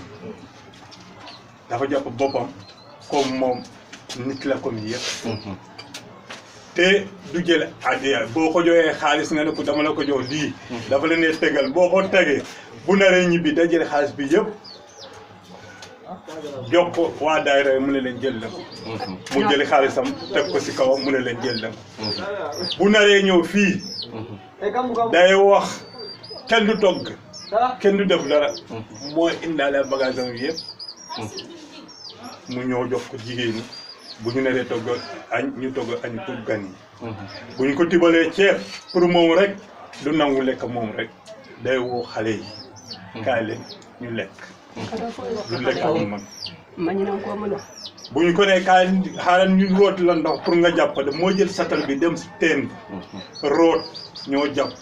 dafa jàpp boppam comme moom nit la comme yëpp te du jël addiya boo ko joxee xaalis nga ne ko dama la ko jox lii dafa la ne tegal boo ko tegee bu naree ñibbi da jël xaalis bi yëpp jox ko waa daayira mu ne leen jël leen mu jël xaalisam teg ko si kawam mu ne leen jël leen bu naree ñëw fii day wax kenn du togg kenn du def dara mooy indaale bagage am yëpp mu ñëw jox ko jigéen ñi bu ñu naree togg añ ñu togg añ pour gan yi bu ñu ko tibalee ceeb pour moom rek du nangu lekk moom rek day woo xale yi kaay leen ñu lekk du lekk ak man Manyina ko mo. bu ñu ko nee kaay xaaral ñu root la ndox pour nga jàpp de moo jël satal bi dem si teen root ñoo jàpp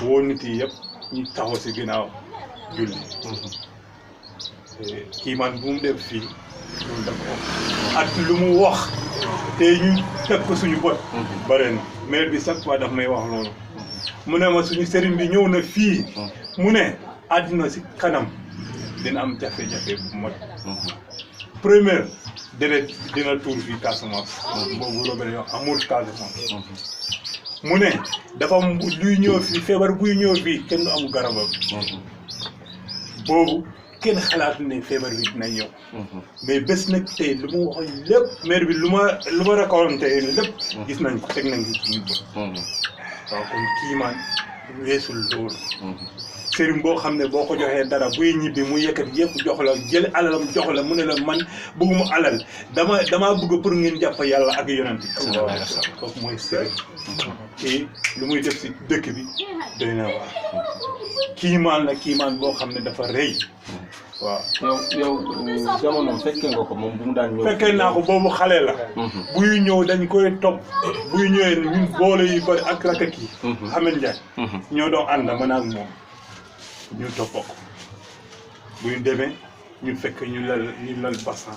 woo nit yi yëpp ñu taxaw si ginnaaw julli kii man bu mu def fii loolu dafa ak lu mu wax te ñu teg ko suñu bot bare na maire bi chaque fois daf may wax loolu mu ne ma suñu sëriñ bi ñëw na fii mu ne àddina si kanam dina am jafe-jafe bu mat première dina tuur fii Casamance boobu rébellion amul Casamance mu ne dafa am luy ñëw fii feebar buy ñëw fii kenn du am garabam boobu kenn xalaat ne feebar bi dina ñëw mais bés nag tey lu mu waxoon lépp maire bi lu ma raconté lépp gis nañ ko teg nañ ko ci ñu bët waaw kon kii man weesul loolu sëriñ boo xam ne boo ko joxee dara buy ñibbi mu yëkkati yëpp jox la jël alalam jox la mu ne la man bëgguma alal damaa bëgg pour ngeen jàpp yàlla ak yonent bi kooku mooy sëriñ kii lu muy def si dëkk bi doy na waar kiimaan la kiimaan boo xam ne dafa rëy waaw yow jamono fekkee nga ko moom bu mu daan ñëw fekkee naa ko boobu xale la buy ñëw dañ koy topp buy ñëwee ñun boole yu bari ak rakak yi Ahmed Ndiaye ñoo doon ànd man ak moom ñu topp ko bu ñu demee ñu fekk ñu lal bassan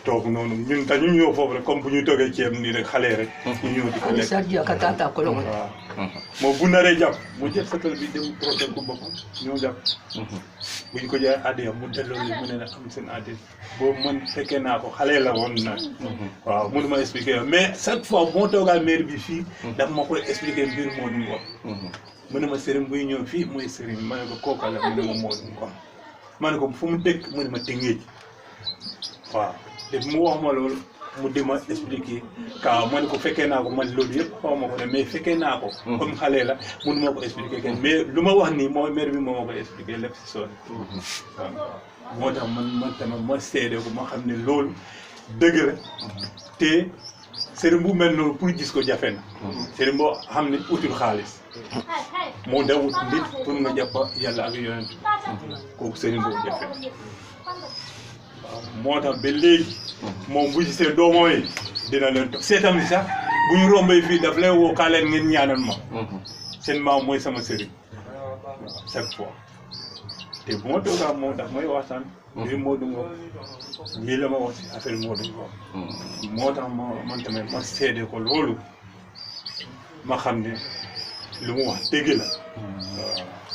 toog noonu ñun dañu ñëw foofu rek comme bu ñu toogee ceeb nii rek xale rek ñu ñëw di ko lekk waaw moo bu naree jàpp mu jël satal bi dem projet ko boppam ñoo jàpp bu ñu ko jaay addiya mu delloo li mu ne na am seen addiya boobu man fekkee naa ko xale la woon na waaw mënu ma expliquer mais chaque fois moo toogaa maire bi fii daf ma koy expliquer mbir moo du wax mu ne ma sëriñ buy ñëw fii mooy sëriñ ma ne ko kooka la mu ne ma moo du ko ma ne ko fu mu dëkk mu ne ma Tëngéej waaw te mu wax ma loolu mu di ma expliquer ka ma ne ko fekkee naa ko man loolu yëpp xaw ma ko ne mais fekkee naa ko comme xale la mënu ma ko expliquer kenn mais lu ma wax nii moo maire bi moo ma koy expliquer lépp si soon waaw moo tax man tamit ma seede ko ma xam ne loolu dëgg la te sëriñ bu mel noonu pour gis ko jafe na sëriñ boo xam ne utul xaalis moo dawut nit pour nga jàpp yàlla ak yonent kooku sëriñ boobu jafe na waaw moo tax ba léegi moom bu gisee doomam yi dina leen toog seetam ni sax bu ñu rombee fii daf lay woo kaa leen ngeen ñaanal ma seen maam mooy sama sëriñ chaque fois te bu ma toogaa moom daf may waxtaan lii moo du ngoom lii la ma wax si affaire moo du ngoom moo tax man tamit ma seede ko loolu ma xam ne lu mu wax dëgg la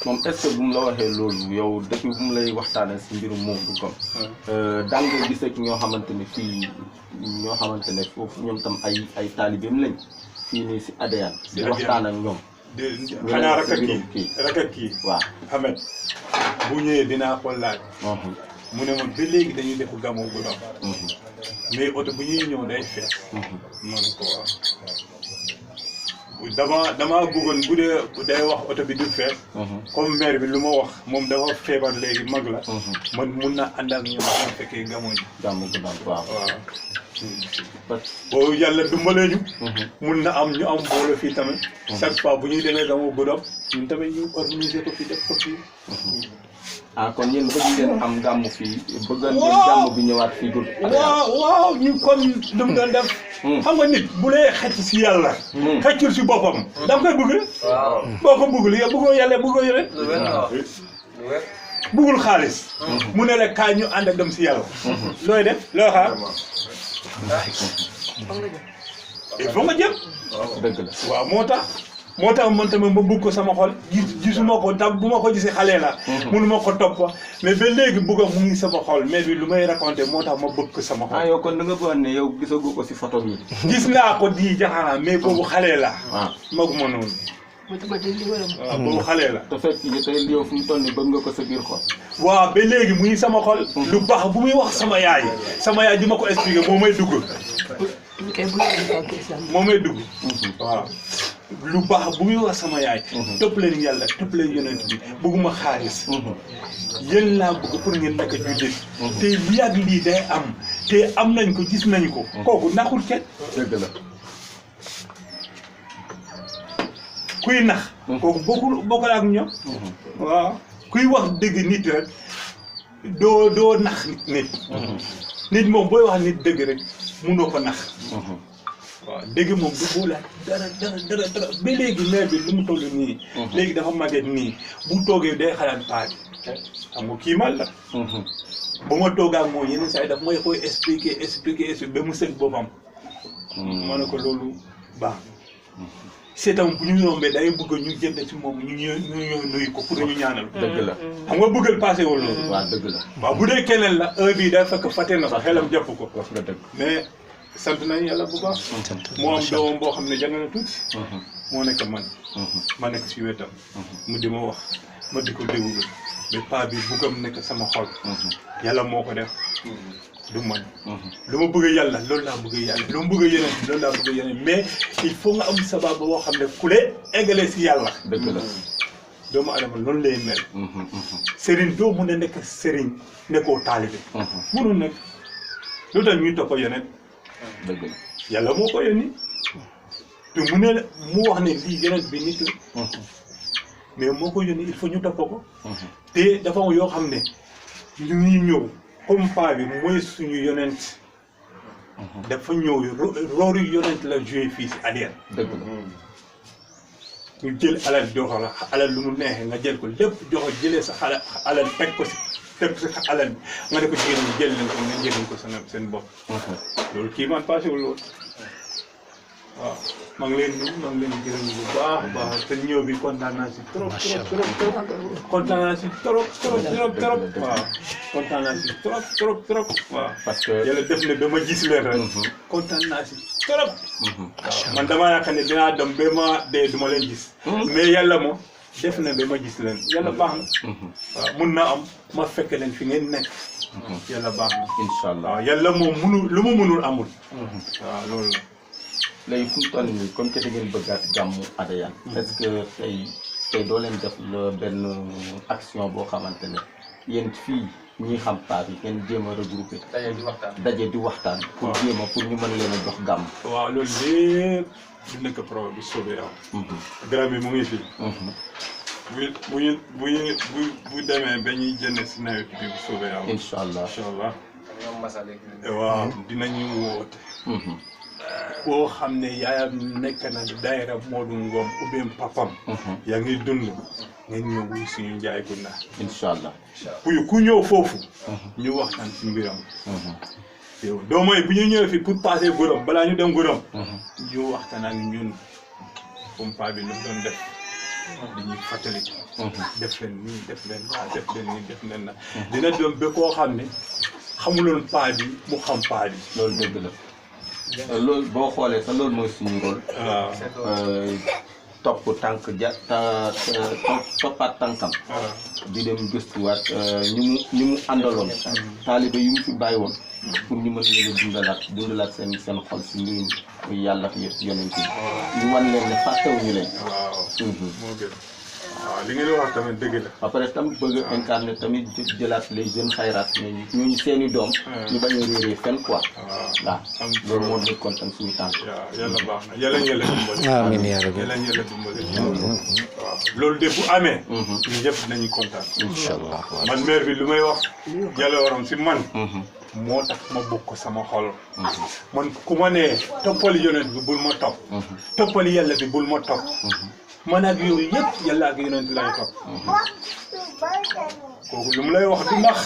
moom est-ce que bu mu la waxee loolu yow depuis bu mu lay waxtaanee si mbirum moom du gom daan nga gis ak ñoo xamante ne fii ñoo xamante ne foofu ñoom tam ay taalibeem lañ fii nii si Adéane di waxtaan ak ñoom xanaa rakat kii waaw Ahmed bu ñëwee dinaa ko laaj mu ne ma ba léegi dañuy def gàmmu bu dox mais oto bu ñuy ñëw day fees man ko waaw dama bëggoon bu dee day wax oto bi du fees comme maire bi lu ma wax moom dafa feebar léegi mag la man mun na ànd ak ñoom bu fekkee gàmmu ji gàmmu bu dox waaw boo yàlla dimbalee ñu mun na am ñu am mbooloo fii tamit chaque fois bu ñuy demee gàmmu bu dox ñun tamit ñu organiser ko fii def ko fii kon yéen bëgg ngeen am gàmmu fii bëgg ngeen gàmmu bi ñëwaat fii gud waaw ñu comme lu mu doon def xam nga nit bu lay xëcc si yàlla xëccul si boppam da nga koy bëgg boo ko bëggul yow bëggoo yàlla bëggoo yore bëggul xaalis mu ne la kaay ñu ànd ak dem si yàlla looy def loo xaar il faut nga jëm dëgg la waaw moo tax man tamit ma bëgg ko sama xol gisuma ko tam bu ma ko gisee xale la mënuma ko topp mais ba léegi bëgg mu ngi sama xol mais bi lu may raconté moo tax ma bëgg ko sama xol yow kon da nga bëggoon ne yow gisagoo ko si photo bi gis naa ko di jaxara mais boobu xale la maguma noonu waaw boobu xale la te fekk tey yow fu mu toll nii bëgg nga ko sa biir xol waaw ba léegi mu ngi sama xol lu baax bu muy wax sama yaay di ma ko expliqué moo may dugg waaw lu baax bu muy wax sama yaay topp leen yàlla topp leen yonent bi bëgguma xaalis yéen laa bëgg pour ngeen nekk jullit te lii ak lii day am te am nañ ko gis nañ ko kooku naxul kenn dëgg la kuy nax kooku bokkul ak ñoom waaw kuy wax dëgg nit rek doo nax nit nit moom booy wax nit dëgg rek munoo ko nax waaw dëgg moom du boolaat dara ba léegi maire bi lu mu toll nii léegi dafa màgget nii bu toogee day xalaat paa bi xam nga kii mal la ba ma toog ak moom yeneen saa yi daf may koy expliquer ba mu sën boppam ma ne ko loolu baax seetam bu ñu rombee day bëgg ñu jënd ci moom ñu ñëw nuyu ko pour ñu ñaanal dëgg la xam nga bëggal passé wul loolu waaw dëgg la waaw bu dee keneen la heure bii day fekk fàtte na sax xelam jàpp ko wax nga dëgg mais sant nañu yàlla bu baax moo am doomam boo xam ne jàng na tuuti moo nekk man ma nekk si wetam mu di ma wax ma di ko déglu mais pas bi buggam nekk sama xol yàlla moo ko def du man lu ma bëgg yàlla loolu laa bëgg yàlla lu ma bëgg yeneen loolu laa bëgg yeneen mais il faut nga am sabab boo xam ne ku le eggalee si yàlla dëgg la doomu adama loolu lay mel sëriñ doo mun a nekk sëriñ nekkoo taalibe mënul nekk lu tax ñuy topp yeneen dëgg la yàlla moo ko yónni te mu wax ne lii yeneen bi nit la mais moo ko yónni il faut ñu topp ko te dafa am yoo xam ne ñu ngi ñëw comme paa bi mooy suñu yonent dafa ñëw rooru yonent la joué fii si ADN dëgg la ñu jël alal jox la alal lu mu neexee nga jël ko lépp jox jëlee sa alal teg ko si alal bi nga ne ko jigéen ñi jël leen ko nga jël ko seen bopp loolu kii man passé wul loolu waaw maa ngi leen gërëm bu baax te ñëw bi kontaan naa si trop kontaan naa si trop waaw kontaan naa si trop waaw parce que yàlla def na ba ma gis leen rek kontaan naa si trop waaw man damaa yaakaar ne dinaa dem ba ma dee duma leen gis mais yàlla moom def na ba ma gis leen yàlla baax na waaw mun na am ma fekk leen fi ngeen nekk yàlla baax na incha allah waaw yàlla moom munul lu mu munul amul waaw loolu la léegi fu mu toll nii comme que da ngeen bëggaat gàmmu Adéane est-ce que tey doo leen def la benn action boo xamante ne yéen fii ñi xam paa bi ngeen jéem a regroupé daje di waxtaan pour jéem a pour ñu mën leen a jox gàmm waaw loolu lépp du nekk problème bu soobee am garab bi mu ngi fii bu demee ba ñuy jënd si nawet bi bu soobee am incha allah waaw dinañu woote koo xam ne yaayam nekk na daayira Modou Ngom ou bien papam yaa ngi dund ngeen ñëw wuy suñu njaay gu naa incha allah ku ñëw foofu ñu waxtaan si mbiram yow doomooy bu ñu ñëwee fii pour passer Gorom balaa ñu dem Gorom ñu waxtaan ak ñun comme paa bi lu doon def dañuy fàttali def leen nii def leen naa def leen nii def leen na dina doon ba koo xam ne xamuloon paa bi mu xam paa bi loolu dëgg la loolu boo xoolee sax loolu mooy suñu rôle topp tànk toppaat tànkam di dem gëstuwaat ñi mu àndaloon taalibe yu mu fi bàyyi woon pour ñu mën leen a dundalaat seen xol si mbirum yàlla ak yonent yi ñu wan leen ne fàttewuñu leen moo gën waaw li ngeen di wax tamit dëgg la ba pare tam bëgg a incarner tamit jëlaat les jeunes xayraat mais ñooñu seeni doom ñu bañ a réeree fenn quoi waaw loolu moo nekkoon tam suñu tànk yàlla baax na yàlla dimbali amiin yaa rabbi yàlla dimbali waaw loolu de bu amee ñu ñëpp dinañu kontaan incha allah man maire bi lu may wax jàllooram si man moo tax ma bokk ko sama xol man ku ma nee toppali yonent bi bul ma topp toppali yàlla bi bul ma topp man ak yooyu yëpp yàlla ak yonent lay topp kooku lu mu lay wax du nax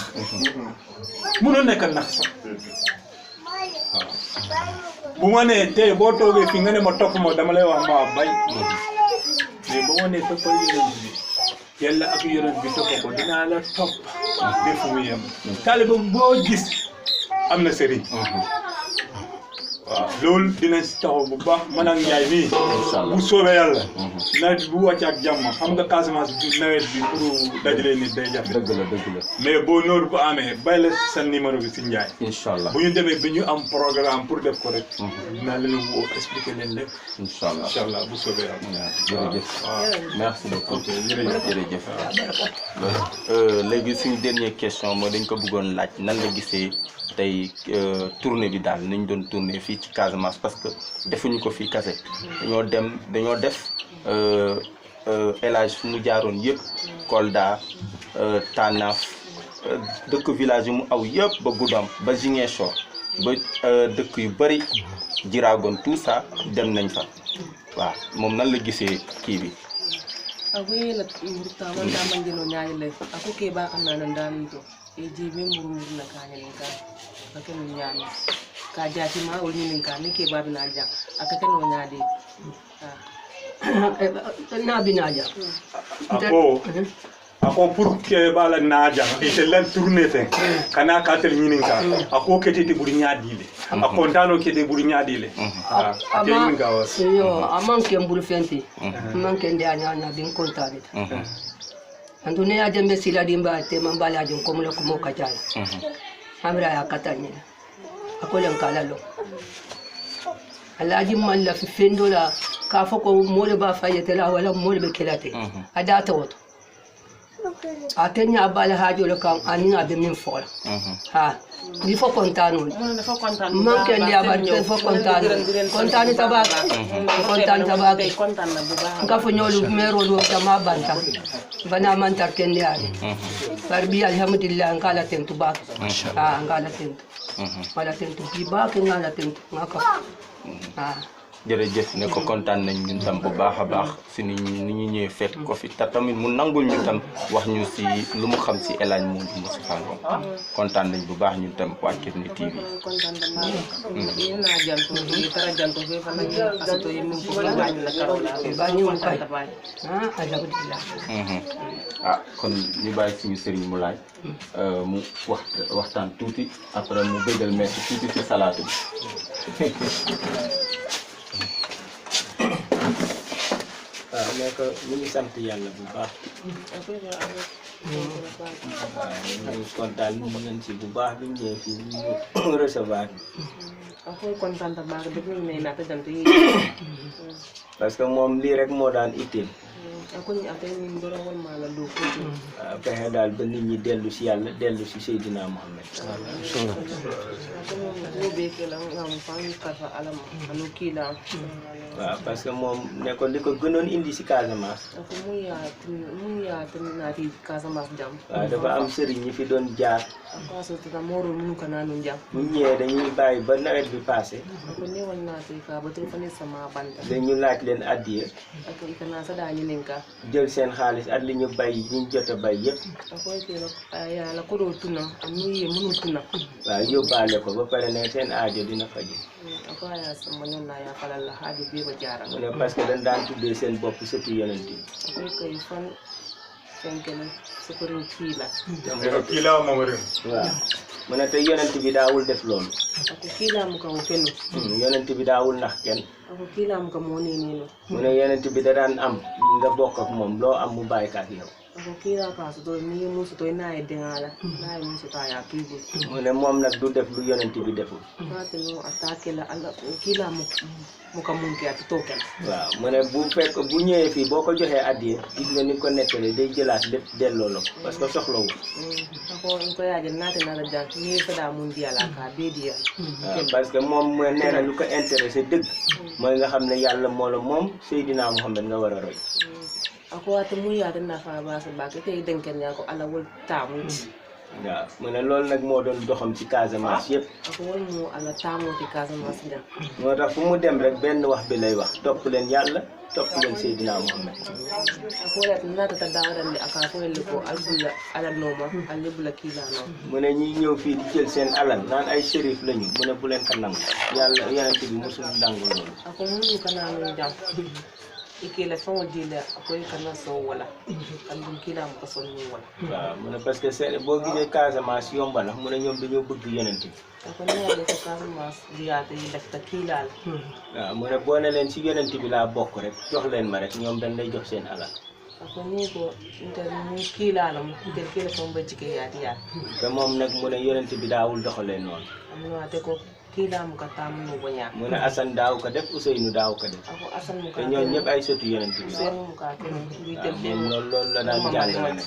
mënoo nekk nax sax waaw bu ma nee tey boo toogee fii nga ne ma topp ma dama lay wax ma bay mais ba ma nee toppal yonent bi yàlla ak yonent bi topp ko dinaa la topp def mu yem taaliba boo gis am na sëriñ waaw loolu dinañ si taxaw bu baax man ak Ndiaye mii bu soobee yàlla nawet bu wàcc ak jàmm xam nga Casamance bi nawet bi pour dajale nit day jafe dëgg la mais boo noonu bu amee bàyyi la sa numéro bi si Ndiaye incha allah bu ñu demee bi ñu am programme pour def ko rek dinaa leen woo expliquer leen lépp incha allah bu soobee yàlla jërëjëf merci beaucoup jërëjëf léegi suñu dernière question mooy dañ ko bëggoon laaj nan la gisee tey tournée bi daal nañ doon tournée fii ci Casamance parce que defuñu ko fii kase dañoo def élage fu mu jaaroon yëpp Kolda Tanaf dëkk village yu mu aw yëpp ba Goudomp ba Ziguinchor ba dëkk yu bëri Diragon tout ça dem nañ fa waaw moom nan la gisee kii bi akwai la taman daman dino nyayi le aku ke ba kan nan dan to e ji be muru na kanya ni ka ka ken nyami ka jati ma ul ni ka ni ke ba bina ja aka ken no nyade na bina ja ako pour ke bala naja ite lan tourner ten kana katel nyinin ka ako ketete buri nyaadile ako ndano kete buri nyaadile ama yo aman ke mburu fenti man ke ndanya na bin kontade andu ne ya jembe sila dimba te man bala jom komula kumo kajala amra ya katanye ako len kala lo alaji man la fi fendola ka fako mole ba fayetela wala mole be kelate adata woto atenya bala hajo le kan aninga be min fola ha il faut contano man ke ndi abate faut contano tabaka nga fo nyolu mero do tama banta bana man tarkendi ali barbi alhamdulillah ngala tentu ba ngala tentu wala tentu bi ba ke ngala tentu ngaka jërëjëf ne ko kontaan nañ ñun tam bu baax a baax si ni ñu ñëwee fekk ko fi te tamit mu nangul ñu tam wax ñu si lu mu xam si El Hadj Modou Moustapha Ngom kontaan nañ bu baax ñun tam waa Kifne TV kon ñu bàyyi suñu sëriñ mu laaj mu waxtaan tuuti après mu bëggal metti tuuti si salaatu bi nekk ñu ngi sant yàlla bu baax ñu kontaan ñu ngeen si bu baax bi ñëwee fii ñu recevoir aku kontaan ta baax dëgg ñu na ta jant yi parce que moom lii rek moo daan itteel aku ñu atay ñu ndoro wol ma la do ko fexe daal ba nit ñi dellu si yàlla dellu si Seydina Mohamed ñu béké la ngam fa ñu kafa alam anu kila waaw parce que moom ne ko li ko gënoon indi si Casamance aku mu ya na ti Casamance jam waaw dafa am sëriñ ñi fi doon jaar aku so ta moro mu ko nanu jam bu ñëwee dañuy bàyyi ba nawet bi passé aku ne wal na ti ka ba tu fa ni sama banta dañu laaj leen addiye aku ikana sa da ñu ninka jël seen xaalis at li ñu bay ñu jot a bay yëpp aku ke la la ko do tuna amu ye mënu tuna waaw yóbbaale ko ba pare ne seen aajo dina faju aku ya sama non na ya falal la haaji bi ba jaara mu ne parce que dañ daan tuddee seen bopp sëtu yonent yi aku kay fan fenkene sukuru kila kila mo wari waaw mu ne te yonent bi daawul def loolu aku kila mu ka kenu yonent bi daawul nax kenn aku kila mu ka mo ni ni no mu ne yonent bi da daan am nga bokk ak moom loo am mu bàyyi ka ak yow ako kila ka so do ni mu so to na e dengala na e mu so ta ya kibu mu ne moom nag du def lu yonent bi deful ba te no attaque la ala kila mu ka mun ke at token waaw mu ne bu fekk bu ñëwee fii boo ko joxee addiye gis nga ni ko nettale day jëlaat lépp delloo la ko parce que soxlawu ako ko yaaje naate na la jàng ni fa da mun diala ka be dia parce que moom mooy nee na lu ko intéressé dëgg mooy nga xam ne yàlla moo la moom Seydina Mohamed nga war a roy ako ate mu yaade na fa ba sa ba ke tay denken ya ko ala wol tamu waaw mu ne loolu nag moo doon doxam ci Casamance yëpp ako wol mu ala tamu ci Casamance ja moo tax fu mu dem rek benn wax bi lay wax topp leen yàlla topp leen Seydina Mohamed ako la na ta dawran ni aka ko le ko albulla ala noma albulla kila no mu ne ñi ñëw fii di jël seen alal naan ay shérif lañu mu ne bu leen ko nangu yàlla yonent bi mosul nangu loolu ako mu kana no jam ikela fon dila akoy kana so wala kan dum kila mu ko son ni wala waaw mu ne parce que seen boo gisee Casamance yomba na mu ne ñoom dañoo bëgg yonent bi ako ne ya ko Casamance diyaate yi def ta kila waaw mu ne boo ne leen ci yonent bi laa bokk rek jox leen ma rek ñoom dañ lay jox seen alal ako ni ko inter ni kila la mu inter kila fon ba jike yaati ya te moom nag mu ne yonent bi daawul doxalee noonu amno ate ko kila mu ka tamu no bonya mu ne Assane daaw ko def Ousseynou daaw ko def ako Assane mu ka te ñoom ñëpp ay sotu yonent bi Ousseynou mu ka ko bi te moom loolu la daan jàngale ne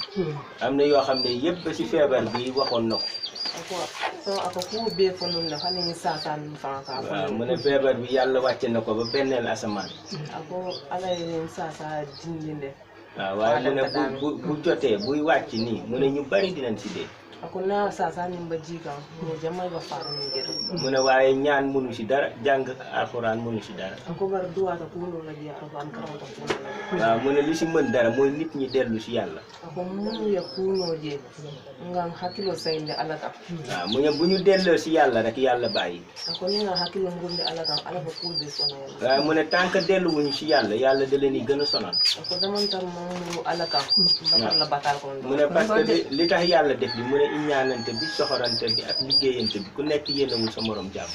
am na yoo xam ne yëpp ba ci feebar bi waxoon na ko ako ku be fo non la xani ni satan fa ka waaw mu ne feebar bi yàlla wàcce na ko ba benneel asamaan ako ala ni sasa dindinde waaw waaye mu ne bu jotee buy wàcc nii mu ne ñu bari dinañ ci dee ako na sasa nim ba jiga mo jamay ba faru ni gero mu ne waaye ñaan mënu si dara jàng alxuraan mënu si dara ako bar duwa ta kulo la ji ako am karam ta kulo waaw mu ne li si mën dara mooy nit ñi dellu si yàlla ako mu ya kuno je ngam hakilo sayde alaka waaw mu ne bu ñu delloo si yàlla rek yàlla bàyyi ako ni nga hakilo ngunde alaka ala ko kulbe sona yalla waaye mu ne tant que delluwuñu si yàlla yàlla da leen di gën a sonal ako damantar mo alaka bakar la batal ko mu ne parce que li tax yàlla def li mu ne iñaanante bi soxorante bi ak liggéeyante bi ku nekk yéenewul sa morom jàmm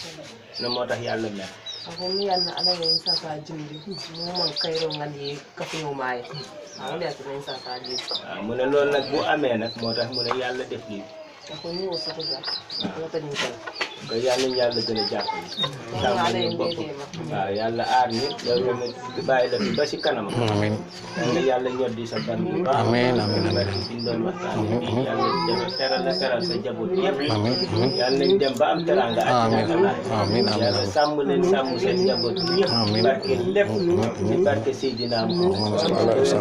ne moo tax yàlla mer ako mi yanna ala yin sasa jindi mo man kayro ngani kafu maay awle at yin sasa jindi waaw mu ne loolu nag bu amee nag moo tax mu ne yàlla def lii ako ni wo sato da wata ni ko ko yàlla ñu yàlla gën a jàppale sàmm ñu bopp waaw yàlla aar ñu yow tamit bàyyi la fi ba si kanam amiin yàlla yàlla ñoddi sa ban bu baax amiin amiin amiin fi ñu doon waxtaan bi yàlla def teral sa njaboot yëpp amiin yàlla nañ dem ba am teranga amiin amiin yàlla sàmm leen sàmm seen njaboot yëpp barke lépp ci barke Seydina Muhammad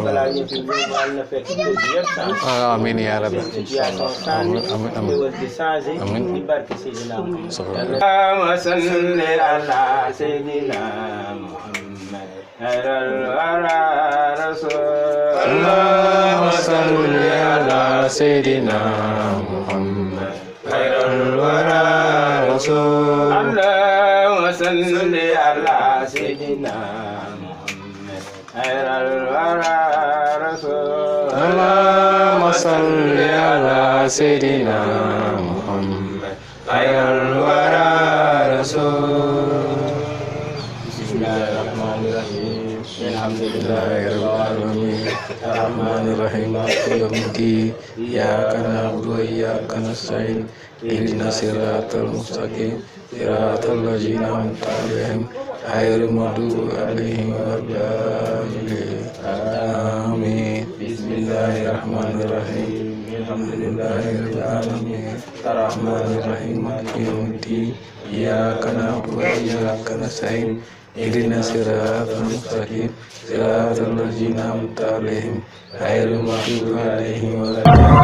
balaa ñu fi ñëw yàlla na fekk kër gi yëpp changé amiin yaa rabbi situation changé ñëwal di changé ci barke Seydina Muhammad اللهم صل على سيدنا محمد خير الورى رسول اللهم صل على سيدنا محمد خير الورى رسول اللهم صل على سيدنا محمد خير الورى رسول اللهم صل على سيدنا محمد خير الورى رسول بسم الله الرحمن الرحيم الحمد لله رب العالمين الرحمن الرحيم مالك يوم الدين إياك نعبد وإياك نستعين اهدنا الصراط المستقيم صراط الذين أنعمت عليهم غير المغضوب عليهم ولا الضالين آمين بسم الله الرحمن الرحيم الحمد لله رب العالمين الرحمن الرحيم مالك يوم الدين إياك نعبد وإياك نستعين اهدنا الصراط المستقيم صراط الذين أنعمت عليهم غير المغضوب عليهم ولا الضالين